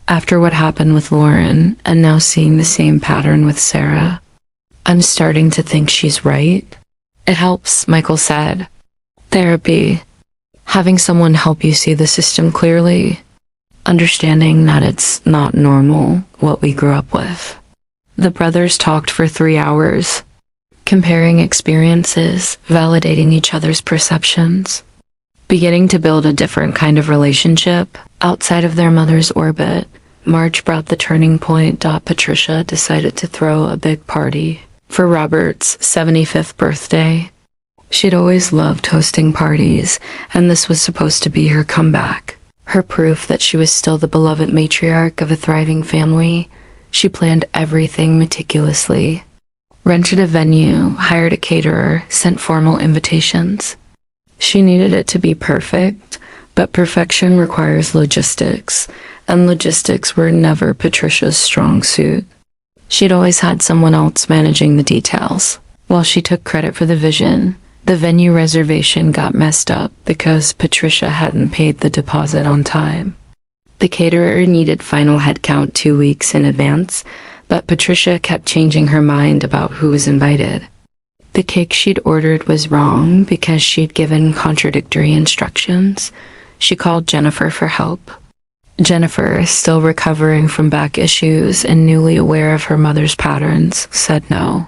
after what happened with Lauren and now seeing the same pattern with Sarah, I'm starting to think she's right." "It helps," Michael said. "Therapy. Having someone help you see the system clearly. Understanding that it's not normal, what we grew up with." The brothers talked for 3 hours, comparing experiences, validating each other's perceptions, beginning to build a different kind of relationship outside of their mother's orbit. March brought the turning point. Patricia decided to throw a big party for Robert's 75th birthday. She'd always loved hosting parties, and this was supposed to be her comeback, her proof that she was still the beloved matriarch of a thriving family. She planned everything meticulously, rented a venue, hired a caterer, sent formal invitations. She needed it to be perfect, but perfection requires logistics, and logistics were never Patricia's strong suit. She'd always had someone else managing the details. While she took credit for the vision, the venue reservation got messed up because Patricia hadn't paid the deposit on time. The caterer needed final headcount 2 weeks in advance, but Patricia kept changing her mind about who was invited. The cake she'd ordered was wrong because she'd given contradictory instructions. She called Jennifer for help. Jennifer, still recovering from back issues and newly aware of her mother's patterns, said no.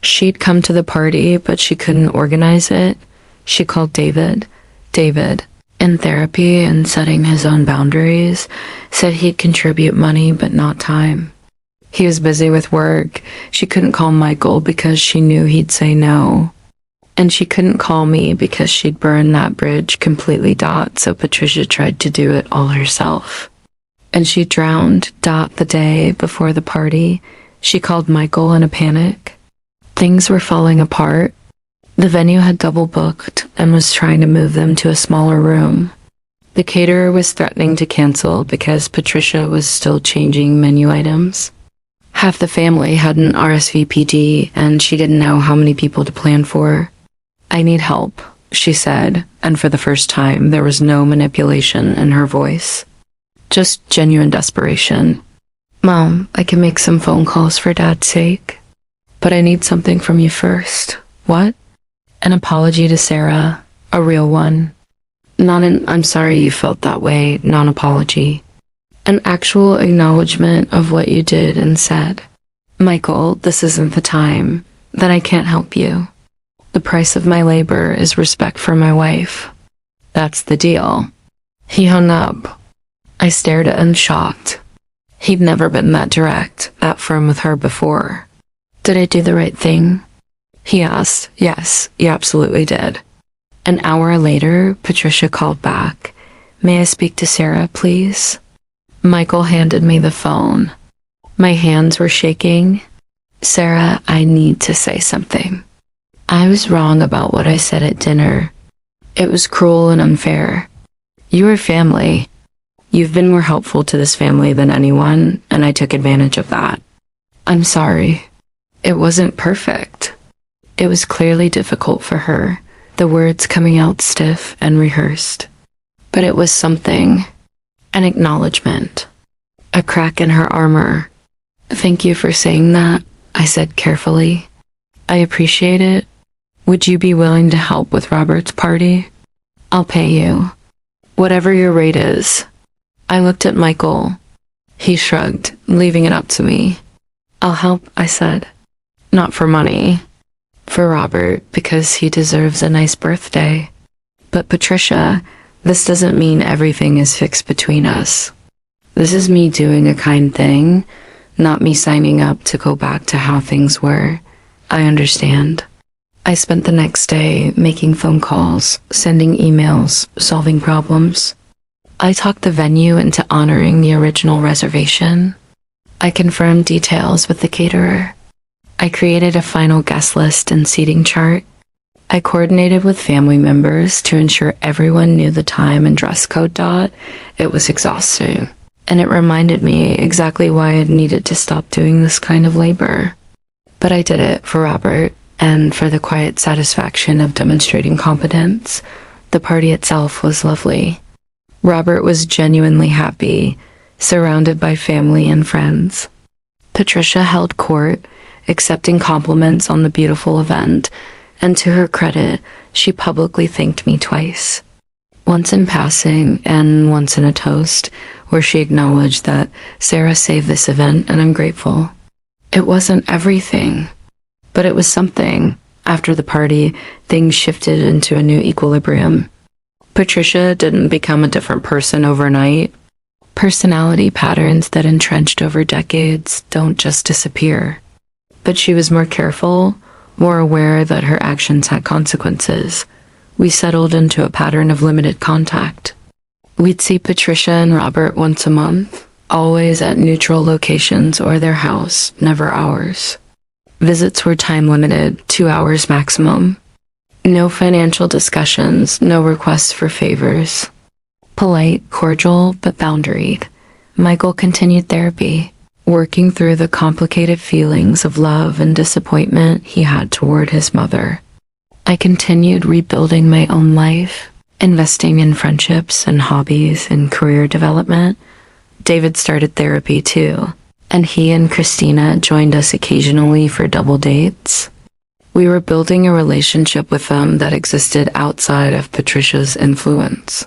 She'd come to the party, but she couldn't organize it. She called David. David, in therapy and setting his own boundaries, said he'd contribute money but not time. He was busy with work. She couldn't call Michael because she knew he'd say no. And she couldn't call me because she'd burned that bridge completely. So Patricia tried to do it all herself. And she drowned. The day before the party, she called Michael in a panic. Things were falling apart. The venue had double booked and was trying to move them to a smaller room. The caterer was threatening to cancel because Patricia was still changing menu items. Half the family hadn't RSVP'd, and she didn't know how many people to plan for. "I need help," she said, and for the first time there was no manipulation in her voice. Just genuine desperation. "Mom, I can make some phone calls for Dad's sake, but I need something from you first." "What?" "An apology to Sarah, a real one. Not an 'I'm sorry you felt that way' non-apology. An actual acknowledgement of what you did and said." "Michael, this isn't the time. Then I can't help you. The price of my labor is respect for my wife. That's the deal." He hung up. I stared at him, shocked. He'd never been that direct, that firm with her before. "Did I do the right thing?" he asked. "Yes, you absolutely did." An hour later, Patricia called back. "May I speak to Sarah, please?" Michael handed me the phone. My hands were shaking. "Sarah, I need to say something. I was wrong about what I said at dinner. It was cruel and unfair. You are family. You've been more helpful to this family than anyone, and I took advantage of that. I'm sorry. It wasn't perfect." It was clearly difficult for her, the words coming out stiff and rehearsed. But it was something. An acknowledgement. A crack in her armor. "Thank you for saying that," I said carefully. "I appreciate it. Would you be willing to help with Robert's party? I'll pay you. Whatever your rate is." I looked at Michael. He shrugged, leaving it up to me. "I'll help," I said. "Not for money. For Robert, because he deserves a nice birthday. But Patricia, this doesn't mean everything is fixed between us. This is me doing a kind thing, not me signing up to go back to how things were. I understand. I spent the next day making phone calls, sending emails, solving problems. I talked the venue into honoring the original reservation. I confirmed details with the caterer. I created a final guest list and seating chart. I coordinated with family members to ensure everyone knew the time and dress code. It was exhausting, and it reminded me exactly why I needed to stop doing this kind of labor. But I did it for Robert, and for the quiet satisfaction of demonstrating competence. The party itself was lovely. Robert was genuinely happy, surrounded by family and friends. Patricia held court, accepting compliments on the beautiful event, and to her credit, she publicly thanked me twice. Once in passing, and once in a toast, where she acknowledged that Sarah saved this event and I'm grateful. It wasn't everything, but it was something. After the party, things shifted into a new equilibrium. Patricia didn't become a different person overnight. Personality patterns that entrenched over decades don't just disappear. But she was more careful, more aware that her actions had consequences. We settled into a pattern of limited contact. We'd see Patricia and Robert once a month, always at neutral locations or their house, never ours. Visits were time-limited, 2 hours maximum. No financial discussions, no requests for favors. Polite, cordial, but boundaried. Michael continued therapy, working through the complicated feelings of love and disappointment he had toward his mother. I continued rebuilding my own life, investing in friendships and hobbies and career development. David started therapy too, and he and Christina joined us occasionally for double dates. We were building a relationship with them that existed outside of Patricia's influence.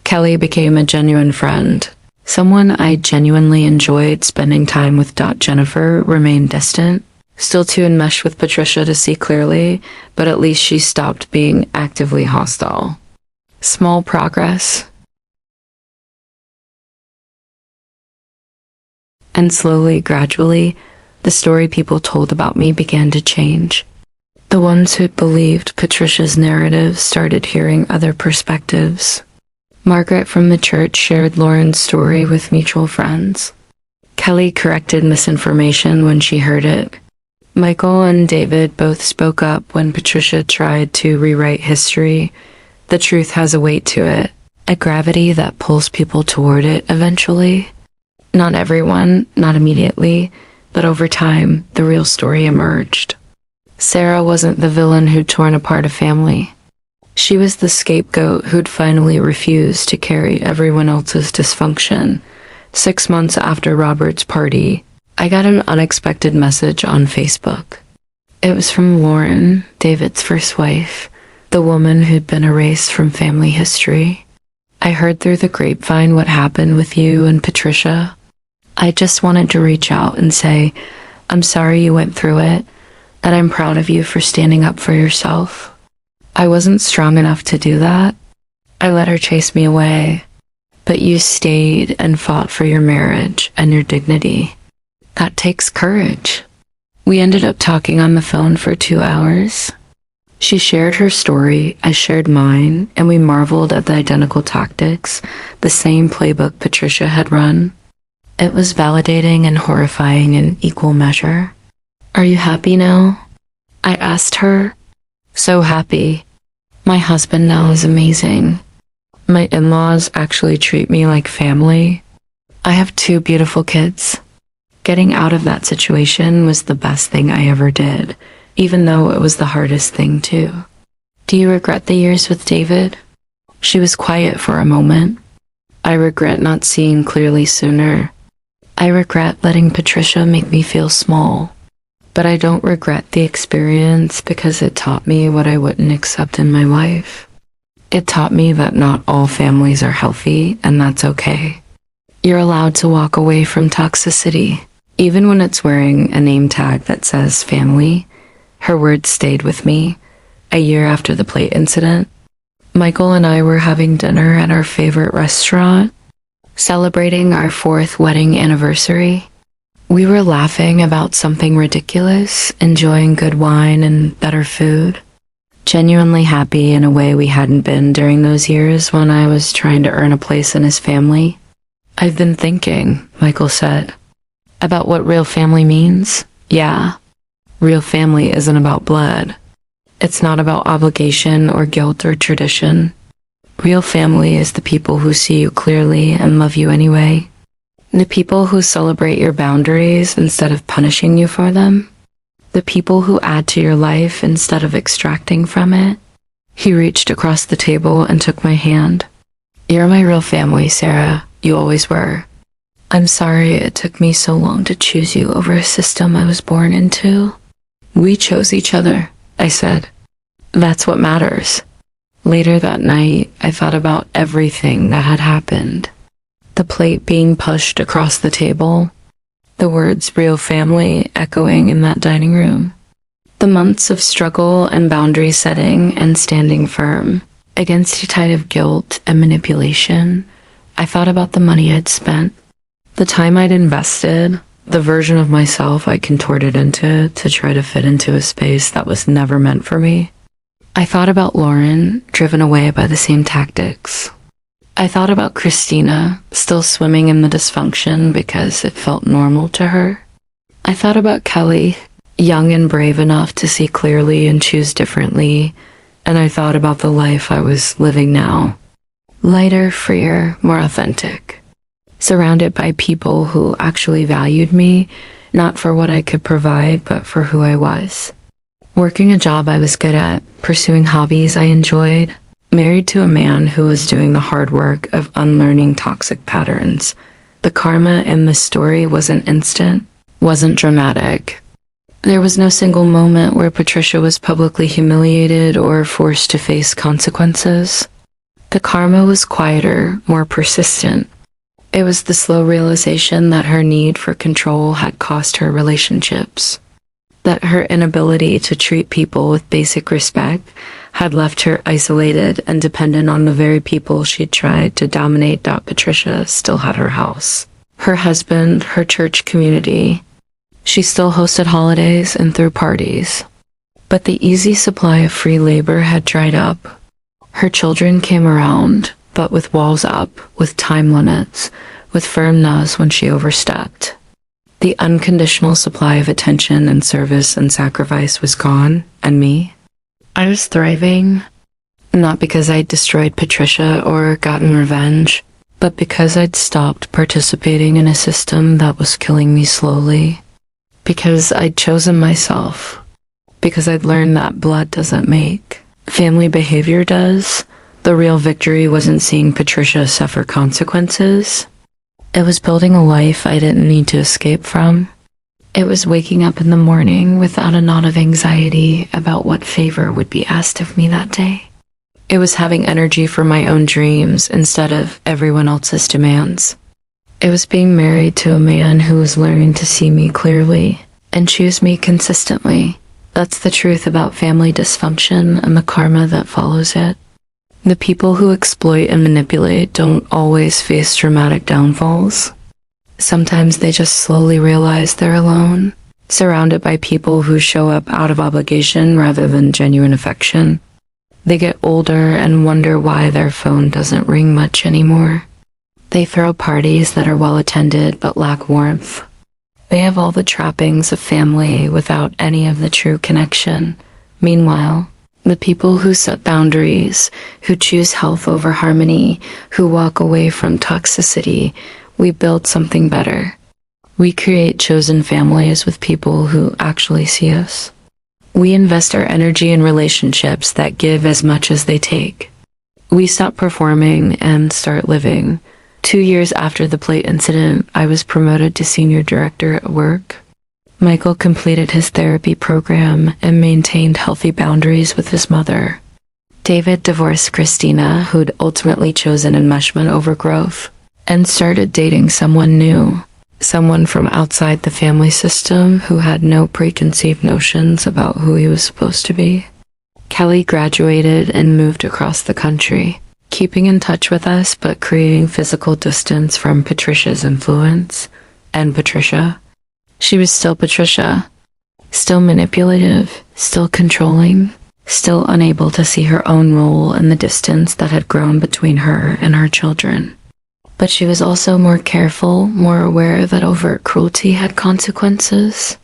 Kelly became a genuine friend, someone I genuinely enjoyed spending time with. Jennifer remained distant, still too enmeshed with Patricia to see clearly, but at least she stopped being actively hostile. Small progress. And slowly, gradually, the story people told about me began to change. The ones who believed Patricia's narrative started hearing other perspectives. Margaret from the church shared Lauren's story with mutual friends. Kelly corrected misinformation when she heard it. Michael and David both spoke up when Patricia tried to rewrite history. The truth has a weight to it, a gravity that pulls people toward it eventually. Not everyone, not immediately, but over time, the real story emerged. Sarah wasn't the villain who'd torn apart a family. She was the scapegoat who'd finally refused to carry everyone else's dysfunction. 6 months after Robert's party, I got an unexpected message on Facebook. It was from Lauren, David's first wife, the woman who'd been erased from family history. I heard through the grapevine what happened with you and Patricia. I just wanted to reach out and say, I'm sorry you went through it, and I'm proud of you for standing up for yourself. I wasn't strong enough to do that. I let her chase me away, but you stayed and fought for your marriage and your dignity. That takes courage. We ended up talking on the phone for 2 hours. She shared her story, I shared mine, and we marveled at the identical tactics, the same playbook Patricia had run. It was validating and horrifying in equal measure. Are you happy now? I asked her. So happy. My husband now is amazing. My in-laws actually treat me like family. I have 2 beautiful kids. Getting out of that situation was the best thing I ever did, even though it was the hardest thing too. Do you regret the years with David? She was quiet for a moment. I regret not seeing clearly sooner. I regret letting Patricia make me feel small. But I don't regret the experience because it taught me what I wouldn't accept in my life. It taught me that not all families are healthy, and that's okay. You're allowed to walk away from toxicity, even when it's wearing a name tag that says family. Her words stayed with me. A year after the plate incident, Michael and I were having dinner at our favorite restaurant, celebrating our 4th wedding anniversary. We were laughing about something ridiculous, enjoying good wine and better food, genuinely happy in a way we hadn't been during those years when I was trying to earn a place in his family. "I've been thinking," Michael said, "about what real family means. Yeah, real family isn't about blood. It's not about obligation or guilt or tradition. Real family is the people who see you clearly and love you anyway. The people who celebrate your boundaries instead of punishing you for them. The people who add to your life instead of extracting from it." He reached across the table and took my hand. "You're my real family, Sarah. You always were. I'm sorry it took me so long to choose you over a system I was born into." "We chose each other," I said. "That's what matters." Later that night, I thought about everything that had happened. The plate being pushed across the table, the words real family echoing in that dining room, the months of struggle and boundary setting and standing firm against a tide of guilt and manipulation. I thought about the money I'd spent, the time I'd invested, the version of myself I contorted into to try to fit into a space that was never meant for me. I thought about Lauren, driven away by the same tactics. I thought about Christina, still swimming in the dysfunction because it felt normal to her. I thought about Kelly, young and brave enough to see clearly and choose differently, and I thought about the life I was living now. Lighter, freer, more authentic. Surrounded by people who actually valued me, not for what I could provide, but for who I was. Working a job I was good at, pursuing hobbies I enjoyed, married to a man who was doing the hard work of unlearning toxic patterns. The karma in this story wasn't instant, wasn't dramatic. There was no single moment where Patricia was publicly humiliated or forced to face consequences. The karma was quieter, more persistent. It was the slow realization that her need for control had cost her relationships, that her inability to treat people with basic respect had left her isolated and dependent on the very people she'd tried to dominate. Patricia still had her house, her husband, her church community. She still hosted holidays and threw parties. But the easy supply of free labor had dried up. Her children came around, but with walls up, with time limits, with firm no's when she overstepped. The unconditional supply of attention and service and sacrifice was gone, and me? I was thriving, not because I'd destroyed Patricia or gotten revenge, but because I'd stopped participating in a system that was killing me slowly. Because I'd chosen myself. Because I'd learned that blood doesn't make. Family behavior does. The real victory wasn't seeing Patricia suffer consequences. It was building a life I didn't need to escape from. It was waking up in the morning without a knot of anxiety about what favor would be asked of me that day. It was having energy for my own dreams instead of everyone else's demands. It was being married to a man who was learning to see me clearly and choose me consistently. That's the truth about family dysfunction and the karma that follows it. The people who exploit and manipulate don't always face dramatic downfalls. Sometimes they just slowly realize they're alone, surrounded by people who show up out of obligation rather than genuine affection. They get older and wonder why their phone doesn't ring much anymore. They throw parties that are well attended but lack warmth. They have all the trappings of family without any of the true connection. Meanwhile, the people who set boundaries, who choose health over harmony, who walk away from toxicity, we build something better. We create chosen families with people who actually see us. We invest our energy in relationships that give as much as they take. We stop performing and start living. 2 years after the plate incident, I was promoted to senior director at work. Michael completed his therapy program and maintained healthy boundaries with his mother. David divorced Christina, who'd ultimately chosen enmeshment over growth, and started dating someone new, someone from outside the family system who had no preconceived notions about who he was supposed to be. Kelly graduated and moved across the country, keeping in touch with us but creating physical distance from Patricia's influence. And Patricia? She was still Patricia, still manipulative, still controlling, still unable to see her own role in the distance that had grown between her and her children. But she was also more careful, more aware that overt cruelty had consequences.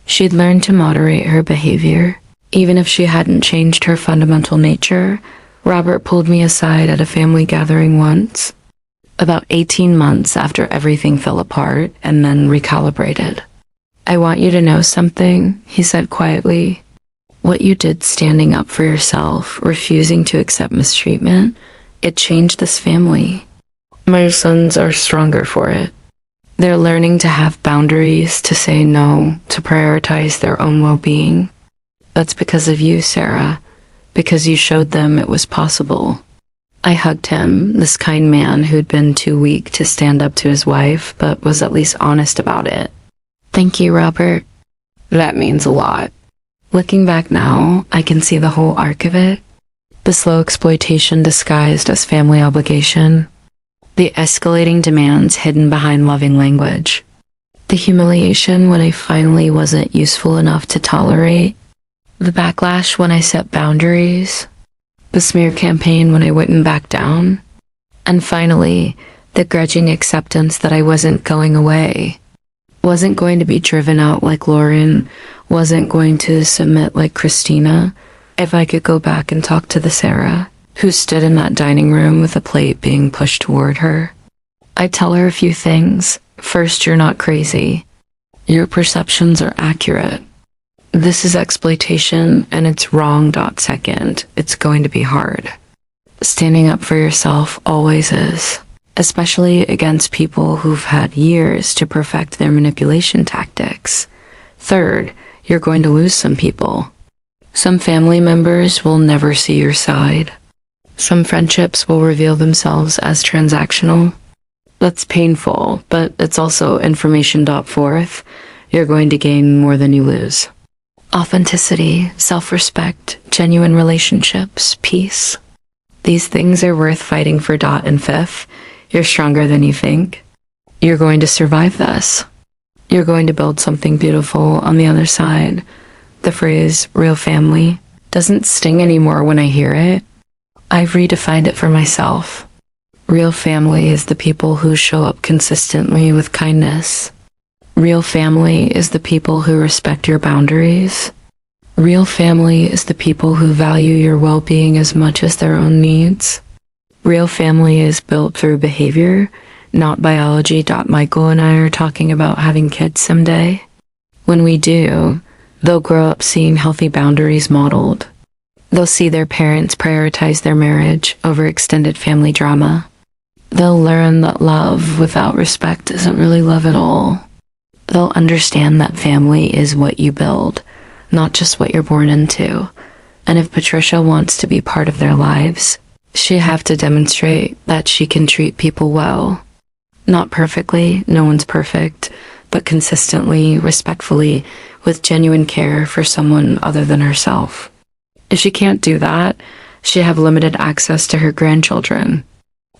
She'd learned to moderate her behavior. Even if she hadn't changed her fundamental nature, Robert pulled me aside at a family gathering once, about 18 months after everything fell apart, and then recalibrated. "I want you to know something," he said quietly. "What you did standing up for yourself, refusing to accept mistreatment, it changed this family. My sons are stronger for it. They're learning to have boundaries, to say no, to prioritize their own well-being. That's because of you, Sarah, because you showed them it was possible." I hugged him, this kind man who'd been too weak to stand up to his wife, but was at least honest about it. "Thank you, Robert. That means a lot." Looking back now, I can see the whole arc of it. The slow exploitation disguised as family obligation. The escalating demands hidden behind loving language. The humiliation when I finally wasn't useful enough to tolerate. The backlash when I set boundaries. The smear campaign when I wouldn't back down. And finally, the grudging acceptance that I wasn't going away. Wasn't going to be driven out like Lauren. Wasn't going to submit like Christina. If I could go back and talk to the Sarah who stood in that dining room with a plate being pushed toward her, I'd tell her a few things. First, you're not crazy. Your perceptions are accurate. This is exploitation, and it's wrong. Second, it's going to be hard. Standing up for yourself always is, especially against people who've had years to perfect their manipulation tactics. Third, you're going to lose some people. Some family members will never see your side. Some friendships will reveal themselves as transactional. That's painful, but it's also information. Fourth, you're going to gain more than you lose. Authenticity, self-respect, genuine relationships, peace. These things are worth fighting for. And fifth, you're stronger than you think. You're going to survive this. You're going to build something beautiful on the other side. The phrase, real family, doesn't sting anymore when I hear it. I've redefined it for myself. Real family is the people who show up consistently with kindness. Real family is the people who respect your boundaries. Real family is the people who value your well-being as much as their own needs. Real family is built through behavior, not biology. Michael and I are talking about having kids someday. When we do, they'll grow up seeing healthy boundaries modeled. They'll see their parents prioritize their marriage over extended family drama. They'll learn that love without respect isn't really love at all. They'll understand that family is what you build, not just what you're born into. And if Patricia wants to be part of their lives, she'll have to demonstrate that she can treat people well. Not perfectly, no one's perfect, but consistently, respectfully, with genuine care for someone other than herself. If she can't do that, she'll have limited access to her grandchildren,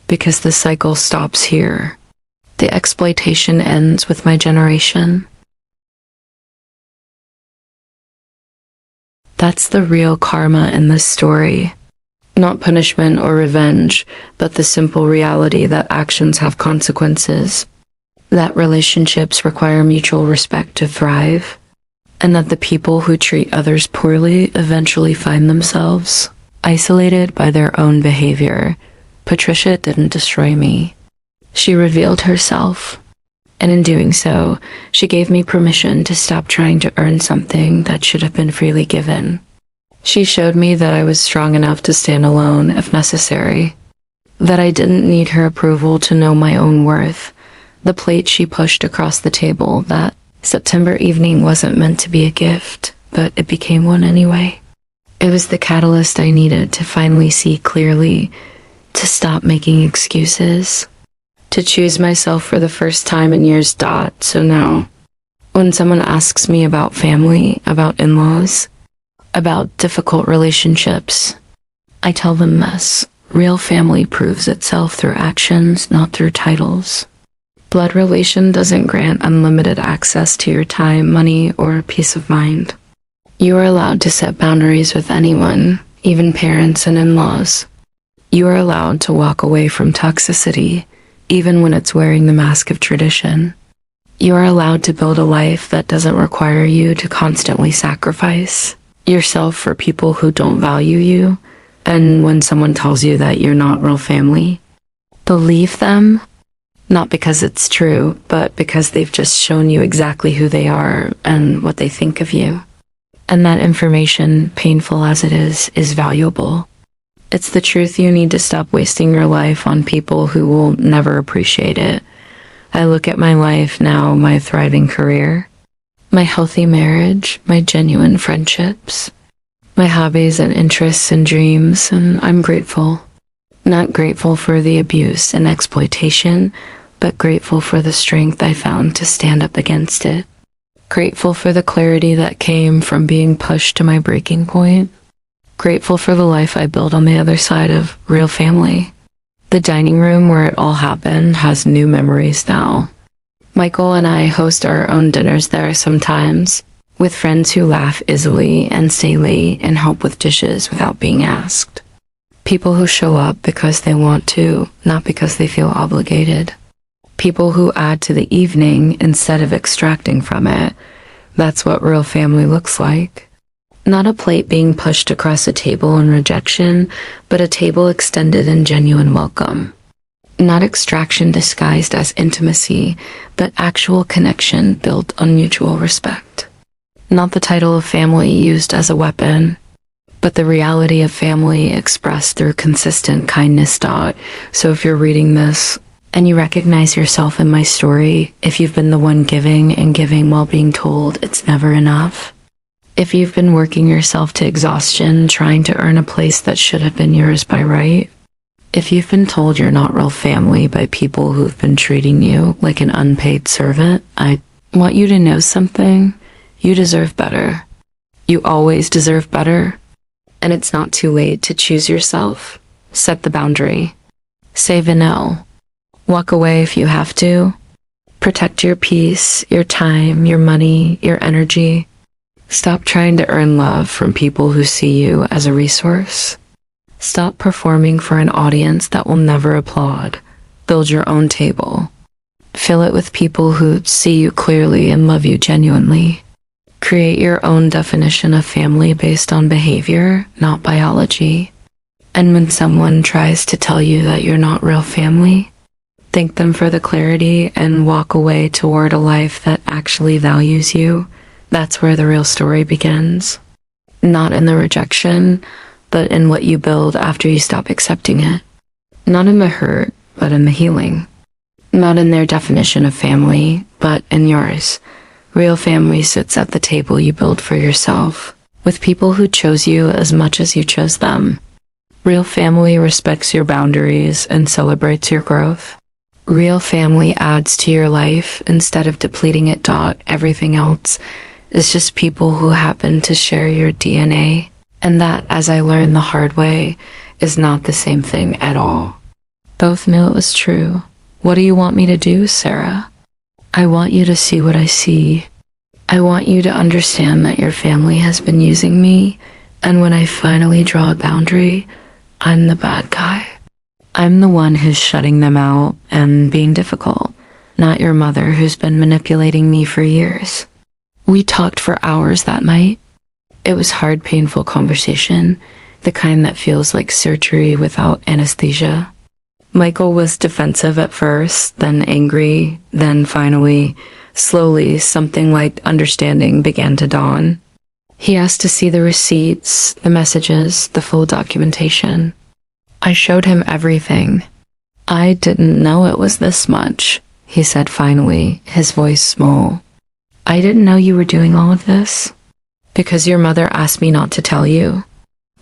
because the cycle stops here. The exploitation ends with my generation. That's the real karma in this story. Not punishment or revenge, but the simple reality that actions have consequences, that relationships require mutual respect to thrive, and that the people who treat others poorly eventually find themselves isolated by their own behavior. Patricia didn't destroy me. She revealed herself, and in doing so, she gave me permission to stop trying to earn something that should have been freely given. She showed me that I was strong enough to stand alone if necessary, that I didn't need her approval to know my own worth. The plate she pushed across the table that September evening wasn't meant to be a gift, but it became one anyway. It was the catalyst I needed to finally see clearly, to stop making excuses, to choose myself for the first time in years. So now, when someone asks me about family, about in-laws, about difficult relationships, I tell them this: real family proves itself through actions, not through titles. Blood relation doesn't grant unlimited access to your time, money, or peace of mind. You are allowed to set boundaries with anyone, even parents and in-laws. You are allowed to walk away from toxicity, even when it's wearing the mask of tradition. You are allowed to build a life that doesn't require you to constantly sacrifice yourself for people who don't value you. And when someone tells you that you're not real family, believe them, not because it's true, but because they've just shown you exactly who they are and what they think of you. And that information, painful as it is valuable. It's the truth. You need to stop wasting your life on people who will never appreciate it. I look at my life now, my thriving career, my healthy marriage, my genuine friendships, my hobbies and interests and dreams, and I'm grateful. Not grateful for the abuse and exploitation, but grateful for the strength I found to stand up against it. Grateful for the clarity that came from being pushed to my breaking point. Grateful for the life I built on the other side of real family. The dining room where it all happened has new memories now. Michael and I host our own dinners there sometimes, with friends who laugh easily and stay late and help with dishes without being asked. People who show up because they want to, not because they feel obligated. People who add to the evening instead of extracting from it. That's what real family looks like. Not a plate being pushed across a table in rejection, but a table extended in genuine welcome. Not extraction disguised as intimacy, but actual connection built on mutual respect. Not the title of family used as a weapon, but the reality of family expressed through consistent kindness. So if you're reading this and you recognize yourself in my story, if you've been the one giving and giving while being told it's never enough, if you've been working yourself to exhaustion trying to earn a place that should have been yours by right, if you've been told you're not real family by people who've been treating you like an unpaid servant, I want you to know something. You deserve better. You always deserve better. And it's not too late to choose yourself. Set the boundary. Say no. Walk away if you have to. Protect your peace, your time, your money, your energy. Stop trying to earn love from people who see you as a resource. Stop performing for an audience that will never applaud. Build your own table. Fill it with people who see you clearly and love you genuinely. Create your own definition of family based on behavior, not biology. And when someone tries to tell you that you're not real family, thank them for the clarity and walk away toward a life that actually values you. That's where the real story begins. Not in the rejection, but in what you build after you stop accepting it. Not in the hurt, but in the healing. Not in their definition of family, but in yours. Real family sits at the table you build for yourself, with people who chose you as much as you chose them. Real family respects your boundaries and celebrates your growth. Real family adds to your life instead of depleting it. Everything else is just people who happen to share your DNA. And that, as I learned the hard way, is not the same thing at all. Both knew it was true. What do you want me to do, Sarah? I want you to see what I see. I want you to understand that your family has been using me, and when I finally draw a boundary, I'm the bad guy. I'm the one who's shutting them out and being difficult, not your mother who's been manipulating me for years. We talked for hours that night. It was hard, painful conversation, the kind that feels like surgery without anesthesia. Michael was defensive at first, then angry, then finally, slowly, something like understanding began to dawn. He asked to see the receipts, the messages, the full documentation. I showed him everything. I didn't know it was this much, he said finally, his voice small. I didn't know you were doing all of this. Because your mother asked me not to tell you.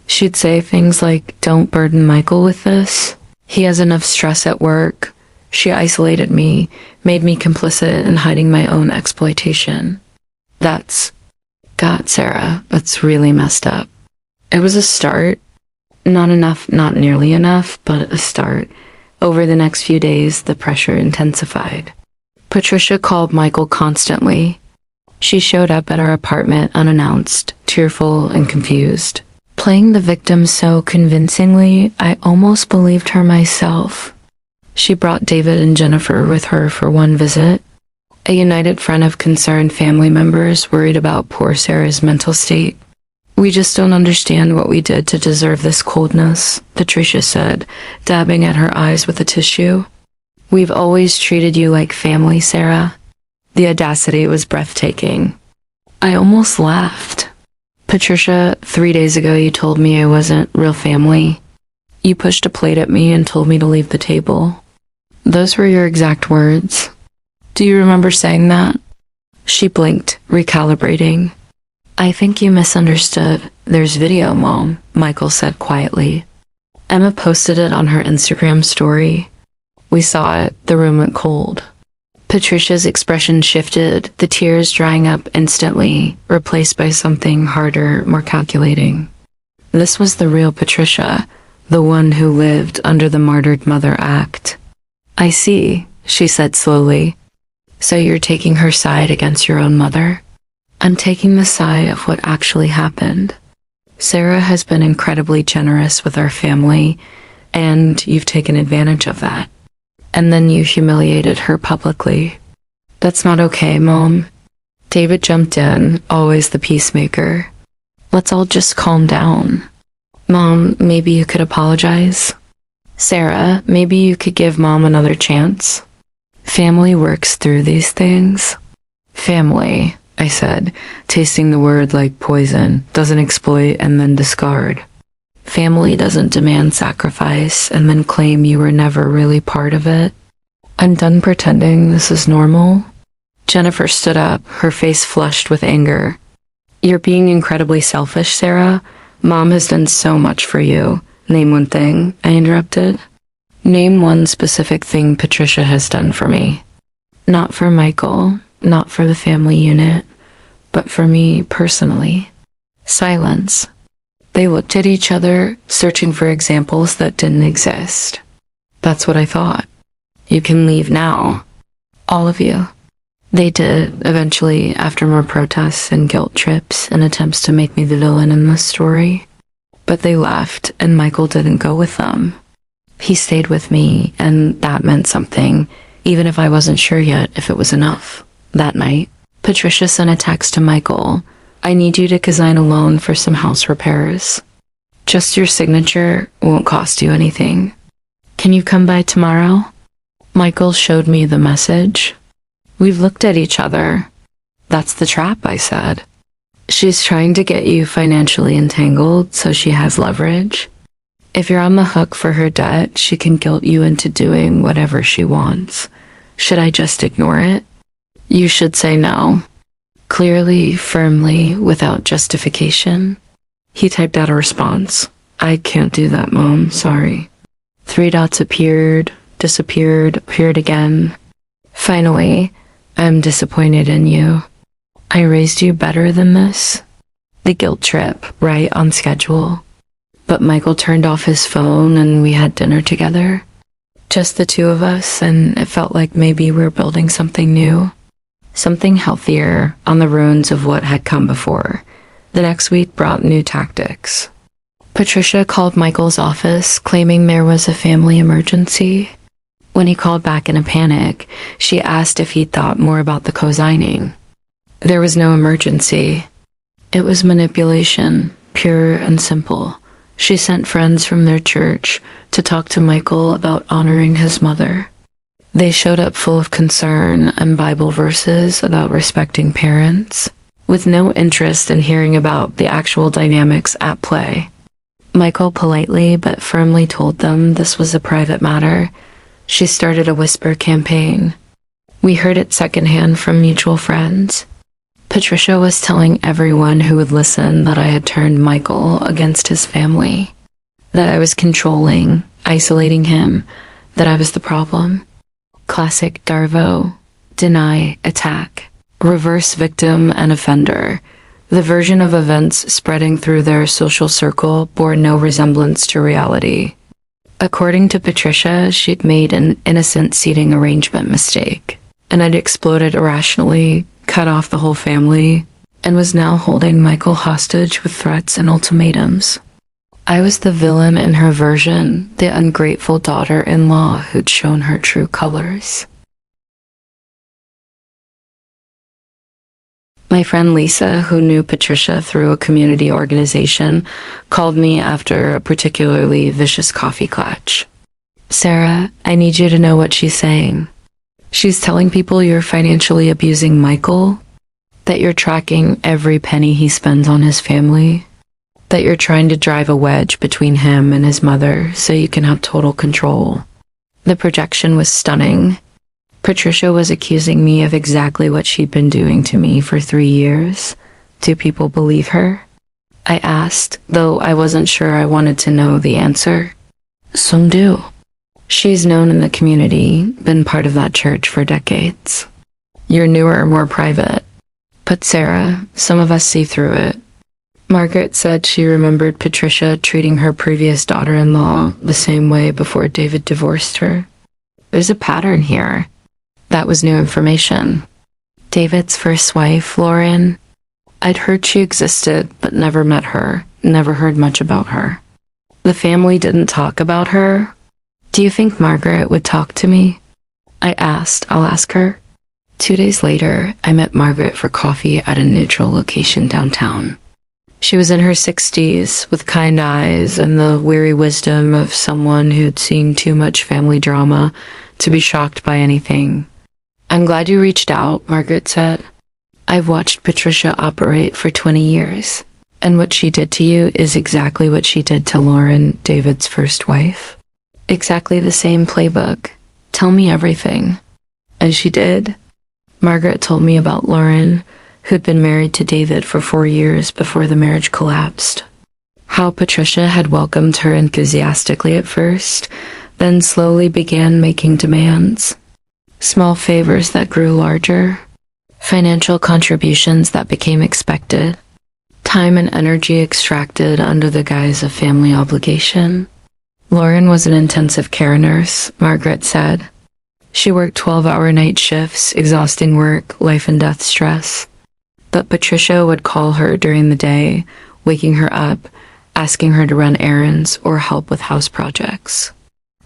She'd say things like, don't burden Michael with this. He has enough stress at work. She isolated me, made me complicit in hiding my own exploitation. God, Sarah, that's really messed up. It was a start. Not enough, not nearly enough, but a start. Over the next few days, the pressure intensified. Patricia called Michael constantly. She showed up at our apartment unannounced, tearful and confused, playing the victim so convincingly I almost believed her myself. She brought David and Jennifer with her for one visit, a united front of concerned family members worried about poor Sarah's mental state. "We just don't understand what we did to deserve this coldness," Patricia said, dabbing at her eyes with a tissue. "We've always treated you like family, Sarah." The audacity was breathtaking. I almost laughed. "Patricia, 3 days ago you told me I wasn't real family. You pushed a plate at me and told me to leave the table. Those were your exact words. Do you remember saying that?" She blinked, recalibrating. "I think you misunderstood. There's video, Mom," Michael said quietly. Emma posted it on her Instagram story. We saw it. The room went cold. Patricia's expression shifted, the tears drying up instantly, replaced by something harder, more calculating. This was the real Patricia, the one who lived under the martyred mother act. "I see," she said slowly. "So you're taking her side against your own mother?" "I'm taking the side of what actually happened. Sarah has been incredibly generous with our family, and you've taken advantage of that. And then you humiliated her publicly. That's not okay, Mom." David jumped in, always the peacemaker. "Let's all just calm down. Mom, maybe you could apologize. Sarah, maybe you could give Mom another chance. Family works through these things." "Family," I said, tasting the word like poison, "doesn't exploit and then discard. Family doesn't demand sacrifice and then claim you were never really part of it. I'm done pretending this is normal." Jennifer stood up, her face flushed with anger. "You're being incredibly selfish, Sarah. Mom has done so much for you. Name one thing," I interrupted. "Name one specific thing Patricia has done for me." "Not for Michael, not for the family unit, but for me personally." Silence. They looked at each other, searching for examples that didn't exist. "That's what I thought. You can leave now. All of you." They did, eventually, after more protests and guilt trips and attempts to make me the villain in this story. But they left, and Michael didn't go with them. He stayed with me, and that meant something, even if I wasn't sure yet if it was enough. That night, Patricia sent a text to Michael. "I need you to consign a loan for some house repairs. Just your signature, won't cost you anything. Can you come by tomorrow?" Michael showed me the message. We looked at each other. "That's the trap," I said. "She's trying to get you financially entangled so she has leverage. If you're on the hook for her debt, she can guilt you into doing whatever she wants. Should I just ignore it?" "You should say no. Clearly, firmly, without justification." He typed out a response. "I can't do that, Mom, sorry." 3 dots appeared, disappeared, appeared again. "Finally, I'm disappointed in you. I raised you better than this." The guilt trip, right on schedule. But Michael turned off his phone and we had dinner together. Just the two of us, and it felt like maybe we were building something new. Something healthier on the ruins of what had come before. The next week brought new tactics. Patricia called Michael's office, claiming there was a family emergency. When he called back in a panic, she asked if he'd thought more about the co-signing. There was no emergency. It was manipulation, pure and simple. She sent friends from their church to talk to Michael about honoring his mother. They showed up full of concern and Bible verses about respecting parents, with no interest in hearing about the actual dynamics at play. Michael politely but firmly told them this was a private matter. She started a whisper campaign. We heard it secondhand from mutual friends. Patricia was telling everyone who would listen that I had turned Michael against his family, that I was controlling, isolating him, that I was the problem. Classic Darvo, deny, attack, reverse victim and offender. The version of events spreading through their social circle bore no resemblance to reality. According to Patricia, she'd made an innocent seating arrangement mistake. and I'd exploded irrationally, cut off the whole family, and was now holding Michael hostage with threats and ultimatums. I was the villain in her version, the ungrateful daughter-in-law who'd shown her true colors. My friend Lisa, who knew Patricia through a community organization, called me after a particularly vicious coffee clutch. "Sarah, I need you to know what she's saying. She's telling people you're financially abusing Michael, that you're tracking every penny he spends on his family, that you're trying to drive a wedge between him and his mother so you can have total control." The projection was stunning. Patricia was accusing me of exactly what she'd been doing to me for 3 years. Do people believe her? I asked, though I wasn't sure I wanted to know the answer. Some do. She's known in the community, been part of that church for decades. You're newer, more private. But Sarah, some of us see through it. Margaret said she remembered Patricia treating her previous daughter-in-law the same way before David divorced her. There's a pattern here. That was new information. David's first wife, Lauren. I'd heard she existed, but never met her, never heard much about her. The family didn't talk about her. Do you think Margaret would talk to me? I asked. I'll ask her. 2 days later, I met Margaret for coffee at a neutral location downtown. She was in her 60s, with kind eyes and the weary wisdom of someone who'd seen too much family drama to be shocked by anything. "I'm glad you reached out," Margaret said. "I've watched Patricia operate for 20 years, and what she did to you is exactly what she did to Lauren, David's first wife. Exactly the same playbook. Tell me everything." And she did. Margaret told me about Lauren, who'd been married to David for 4 years before the marriage collapsed. How Patricia had welcomed her enthusiastically at first, then slowly began making demands. Small favors that grew larger, financial contributions that became expected, time and energy extracted under the guise of family obligation. Lauren was an intensive care nurse, Margaret said. She worked 12-hour night shifts, exhausting work, life and death stress. But Patricia would call her during the day, waking her up, asking her to run errands or help with house projects.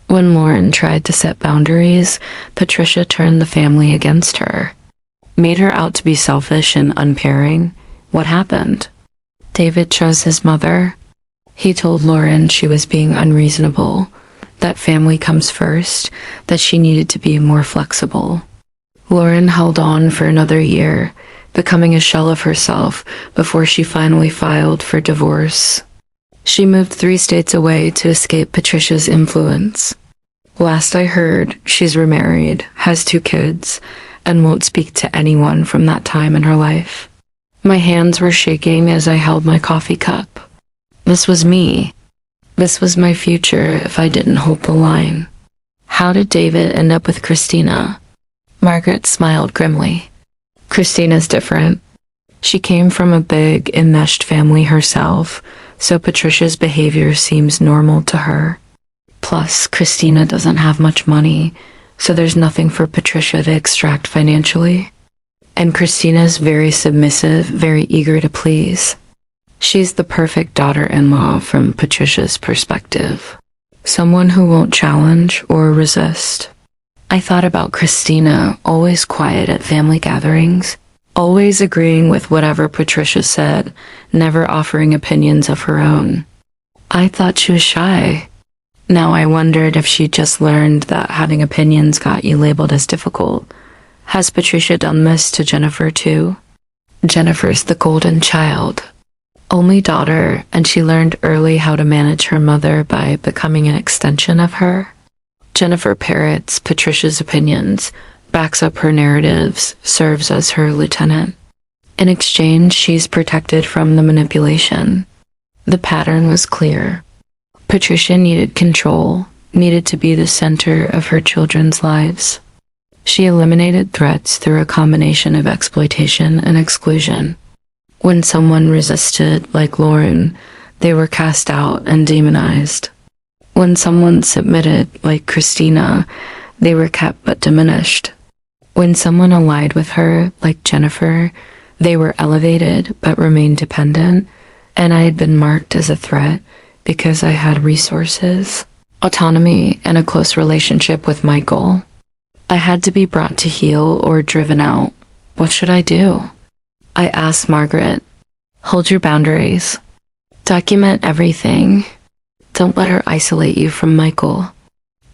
When Lauren tried to set boundaries, Patricia turned the family against her, made her out to be selfish and uncaring. What happened? David chose his mother. He told Lauren she was being unreasonable, that family comes first, that she needed to be more flexible. Lauren held on for another year, becoming a shell of herself before she finally filed for divorce. She moved 3 states away to escape Patricia's influence. Last I heard, she's remarried, has 2 kids, and won't speak to anyone from that time in her life. My hands were shaking as I held my coffee cup. This was me. This was my future if I didn't hold the line. How did David end up with Christina? Margaret smiled grimly. Christina's different. She came from a big, enmeshed family herself, so Patricia's behavior seems normal to her. Plus, Christina doesn't have much money, so there's nothing for Patricia to extract financially. And Christina's very submissive, very eager to please. She's the perfect daughter-in-law from Patricia's perspective. Someone who won't challenge or resist. I thought about Christina, always quiet at family gatherings, always agreeing with whatever Patricia said, never offering opinions of her own. I thought she was shy. Now I wondered if she'd just learned that having opinions got you labeled as difficult. Has Patricia done this to Jennifer too? Jennifer's the golden child. Only daughter, and she learned early how to manage her mother by becoming an extension of her. Jennifer parrots Patricia's opinions, backs up her narratives, serves as her lieutenant. In exchange, she's protected from the manipulation. The pattern was clear. Patricia needed control, needed to be the center of her children's lives. She eliminated threats through a combination of exploitation and exclusion. When someone resisted, like Lauren, they were cast out and demonized. When someone submitted, like Christina, they were kept but diminished. When someone allied with her, like Jennifer, they were elevated but remained dependent, and I had been marked as a threat because I had resources, autonomy, and a close relationship with Michael. I had to be brought to heel or driven out. What should I do? I asked Margaret. Hold your boundaries. Document everything. Don't let her isolate you from Michael.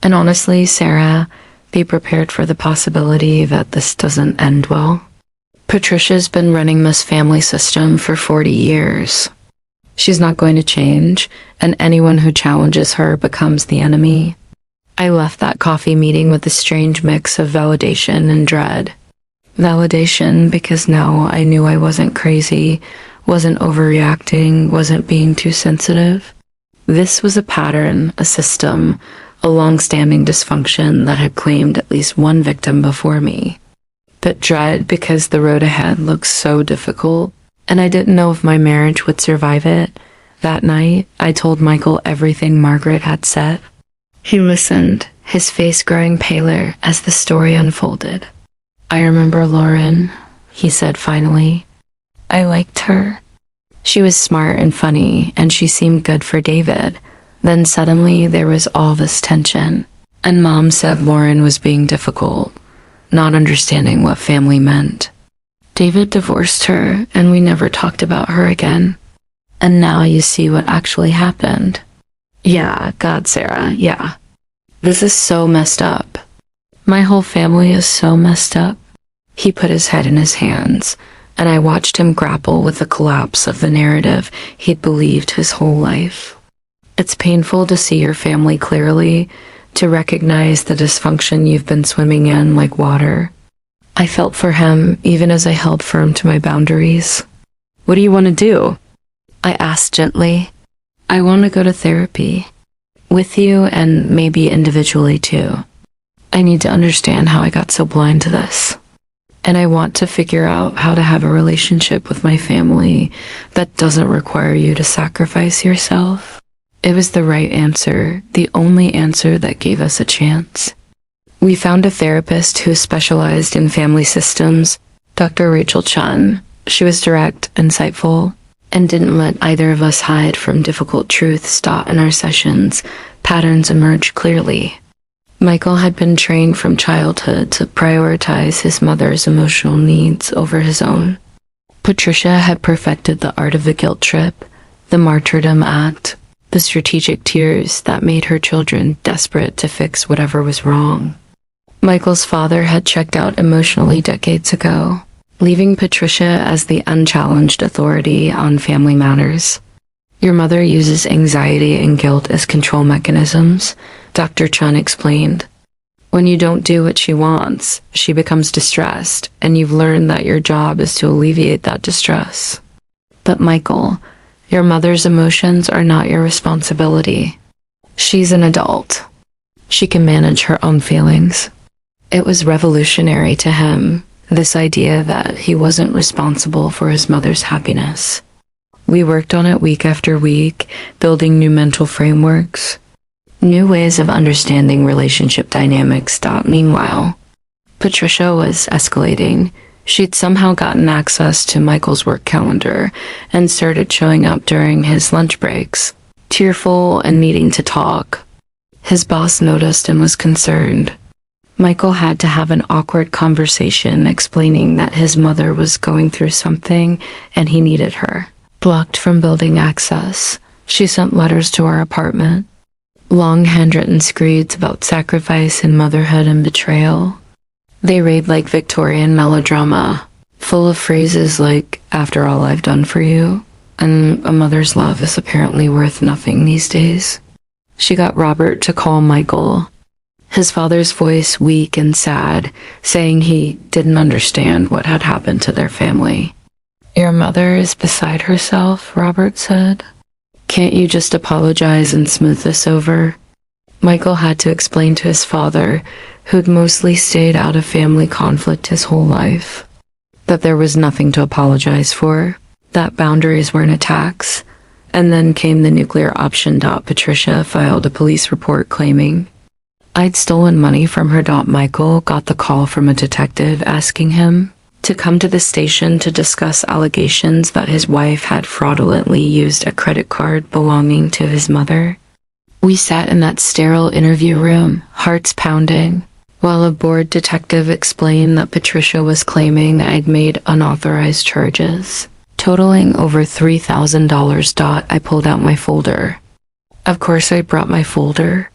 And honestly, Sarah, be prepared for the possibility that this doesn't end well. Patricia's been running this family system for 40 years. She's not going to change, and anyone who challenges her becomes the enemy. I left that coffee meeting with a strange mix of validation and dread. Validation because now I knew I wasn't crazy, wasn't overreacting, wasn't being too sensitive. This was a pattern, a system, a long-standing dysfunction that had claimed at least one victim before me. But dread because the road ahead looked so difficult, and I didn't know if my marriage would survive it. That night, I told Michael everything Margaret had said. He listened, his face growing paler as the story unfolded. I remember Lauren, he said finally. I liked her. She was smart and funny, and she seemed good for David. Then suddenly there was all this tension, and Mom said Lauren was being difficult, not understanding what family meant. David divorced her, and we never talked about her again. And now you see what actually happened. Yeah, God, Sarah, yeah. This is so messed up. My whole family is so messed up. He put his head in his hands, and I watched him grapple with the collapse of the narrative he'd believed his whole life. It's painful to see your family clearly, to recognize the dysfunction you've been swimming in like water. I felt for him even as I held firm to my boundaries. What do you want to do? I asked gently. I want to go to therapy. With you and maybe individually too. I need to understand how I got so blind to this. And I want to figure out how to have a relationship with my family that doesn't require you to sacrifice yourself. It was the right answer, the only answer that gave us a chance. We found a therapist who specialized in family systems, Dr. Rachel Chun. She was direct, insightful, and didn't let either of us hide from difficult truths taught in our sessions. Patterns emerged clearly. Michael had been trained from childhood to prioritize his mother's emotional needs over his own. Patricia had perfected the art of the guilt trip, the martyrdom act, the strategic tears that made her children desperate to fix whatever was wrong. Michael's father had checked out emotionally decades ago, leaving Patricia as the unchallenged authority on family matters. Your mother uses anxiety and guilt as control mechanisms, Dr. Chun explained. When you don't do what she wants, she becomes distressed, and you've learned that your job is to alleviate that distress. But Michael, your mother's emotions are not your responsibility. She's an adult. She can manage her own feelings. It was revolutionary to him, this idea that he wasn't responsible for his mother's happiness. We worked on it week after week, building new mental frameworks, new ways of understanding relationship dynamics. Meanwhile, Patricia was escalating. She'd somehow gotten access to Michael's work calendar and started showing up during his lunch breaks, tearful and needing to talk. His boss noticed and was concerned. Michael had to have an awkward conversation explaining that his mother was going through something and he needed her. Blocked from building access, she sent letters to our apartment. Long handwritten screeds about sacrifice and motherhood and betrayal. They read like Victorian melodrama, full of phrases like, "After all I've done for you," and "a mother's love is apparently worth nothing these days." She got Robert to call Michael, his father's voice weak and sad, saying he didn't understand what had happened to their family. "Your mother is beside herself," Robert said. "Can't you just apologize and smooth this over?" Michael had to explain to his father, who'd mostly stayed out of family conflict his whole life, that there was nothing to apologize for, that boundaries weren't attacks. And then came the nuclear option. Patricia filed a police report claiming, I'd stolen money from her. Michael got the call from a detective asking him to come to the station to discuss allegations that his wife had fraudulently used a credit card belonging to his mother. We sat in that sterile interview room, hearts pounding, while a bored detective explained that Patricia was claiming that I'd made unauthorized charges, totaling over $3,000. I pulled out my folder. Of course I brought my folder.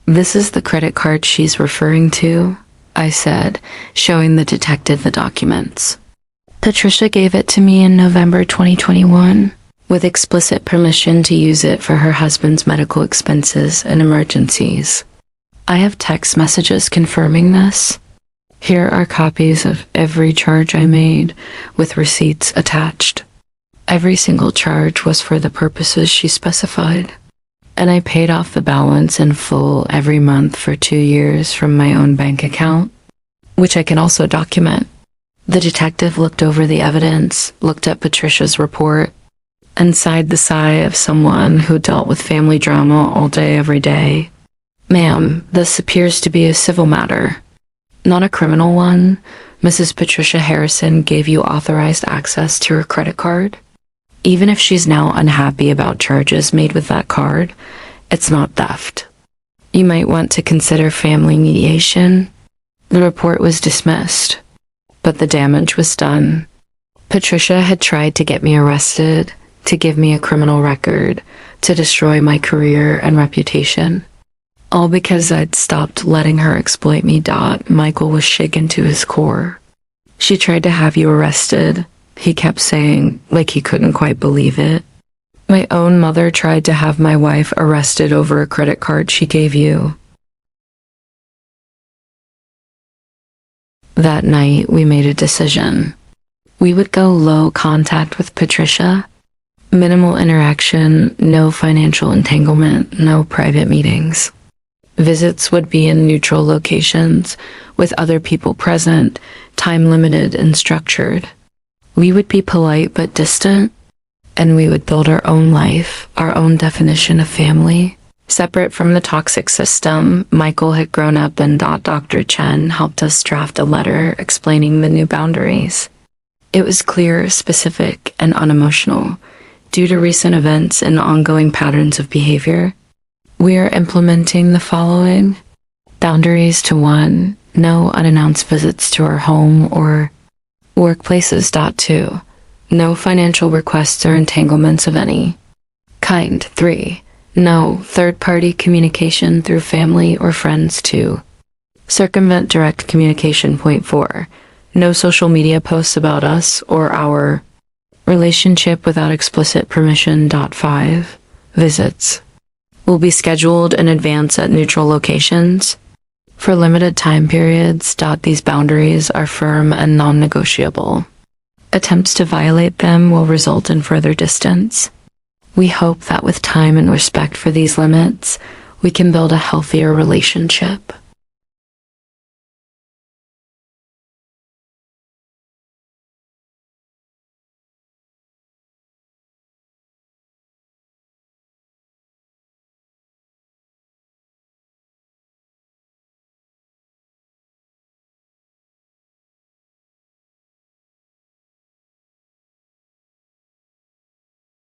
This is the credit card she's referring to, I said, showing the detective the documents. Patricia gave it to me in November 2021, with explicit permission to use it for her husband's medical expenses and emergencies. I have text messages confirming this. Here are copies of every charge I made, with receipts attached. Every single charge was for the purposes she specified, and I paid off the balance in full every month for 2 years from my own bank account, which I can also document. The detective looked over the evidence, looked at Patricia's report, and sighed the sigh of someone who dealt with family drama all day, every day. Ma'am, this appears to be a civil matter, not a criminal one. Mrs. Patricia Harrison gave you authorized access to her credit card. Even if she's now unhappy about charges made with that card, it's not theft. You might want to consider family mediation. The report was dismissed, but the damage was done. Patricia had tried to get me arrested, to give me a criminal record, to destroy my career and reputation. All because I'd stopped letting her exploit me. Michael was shaken to his core. She tried to have you arrested, he kept saying, like he couldn't quite believe it. My own mother tried to have my wife arrested over a credit card she gave you. That night, we made a decision. We would go low contact with Patricia. Minimal interaction, no financial entanglement, no private meetings. Visits would be in neutral locations, with other people present, time-limited and structured. We would be polite but distant, and we would build our own life, our own definition of family. Separate from the toxic system Michael had grown up in. Dr. Chen helped us draft a letter explaining the new boundaries. It was clear, specific, and unemotional. Due to recent events and ongoing patterns of behavior, we are implementing the following. Boundaries to 1. No unannounced visits to our home or workplaces. 2. No financial requests or entanglements of any kind. 3. No third-party communication through family or friends. 2. Circumvent direct communication. 4. No social media posts about us or our relationship without explicit permission. 5. Visits will be scheduled in advance at neutral locations for limited time periods. These boundaries are firm and non-negotiable. Attempts to violate them will result in further distance. We hope that with time and respect for these limits, we can build a healthier relationship.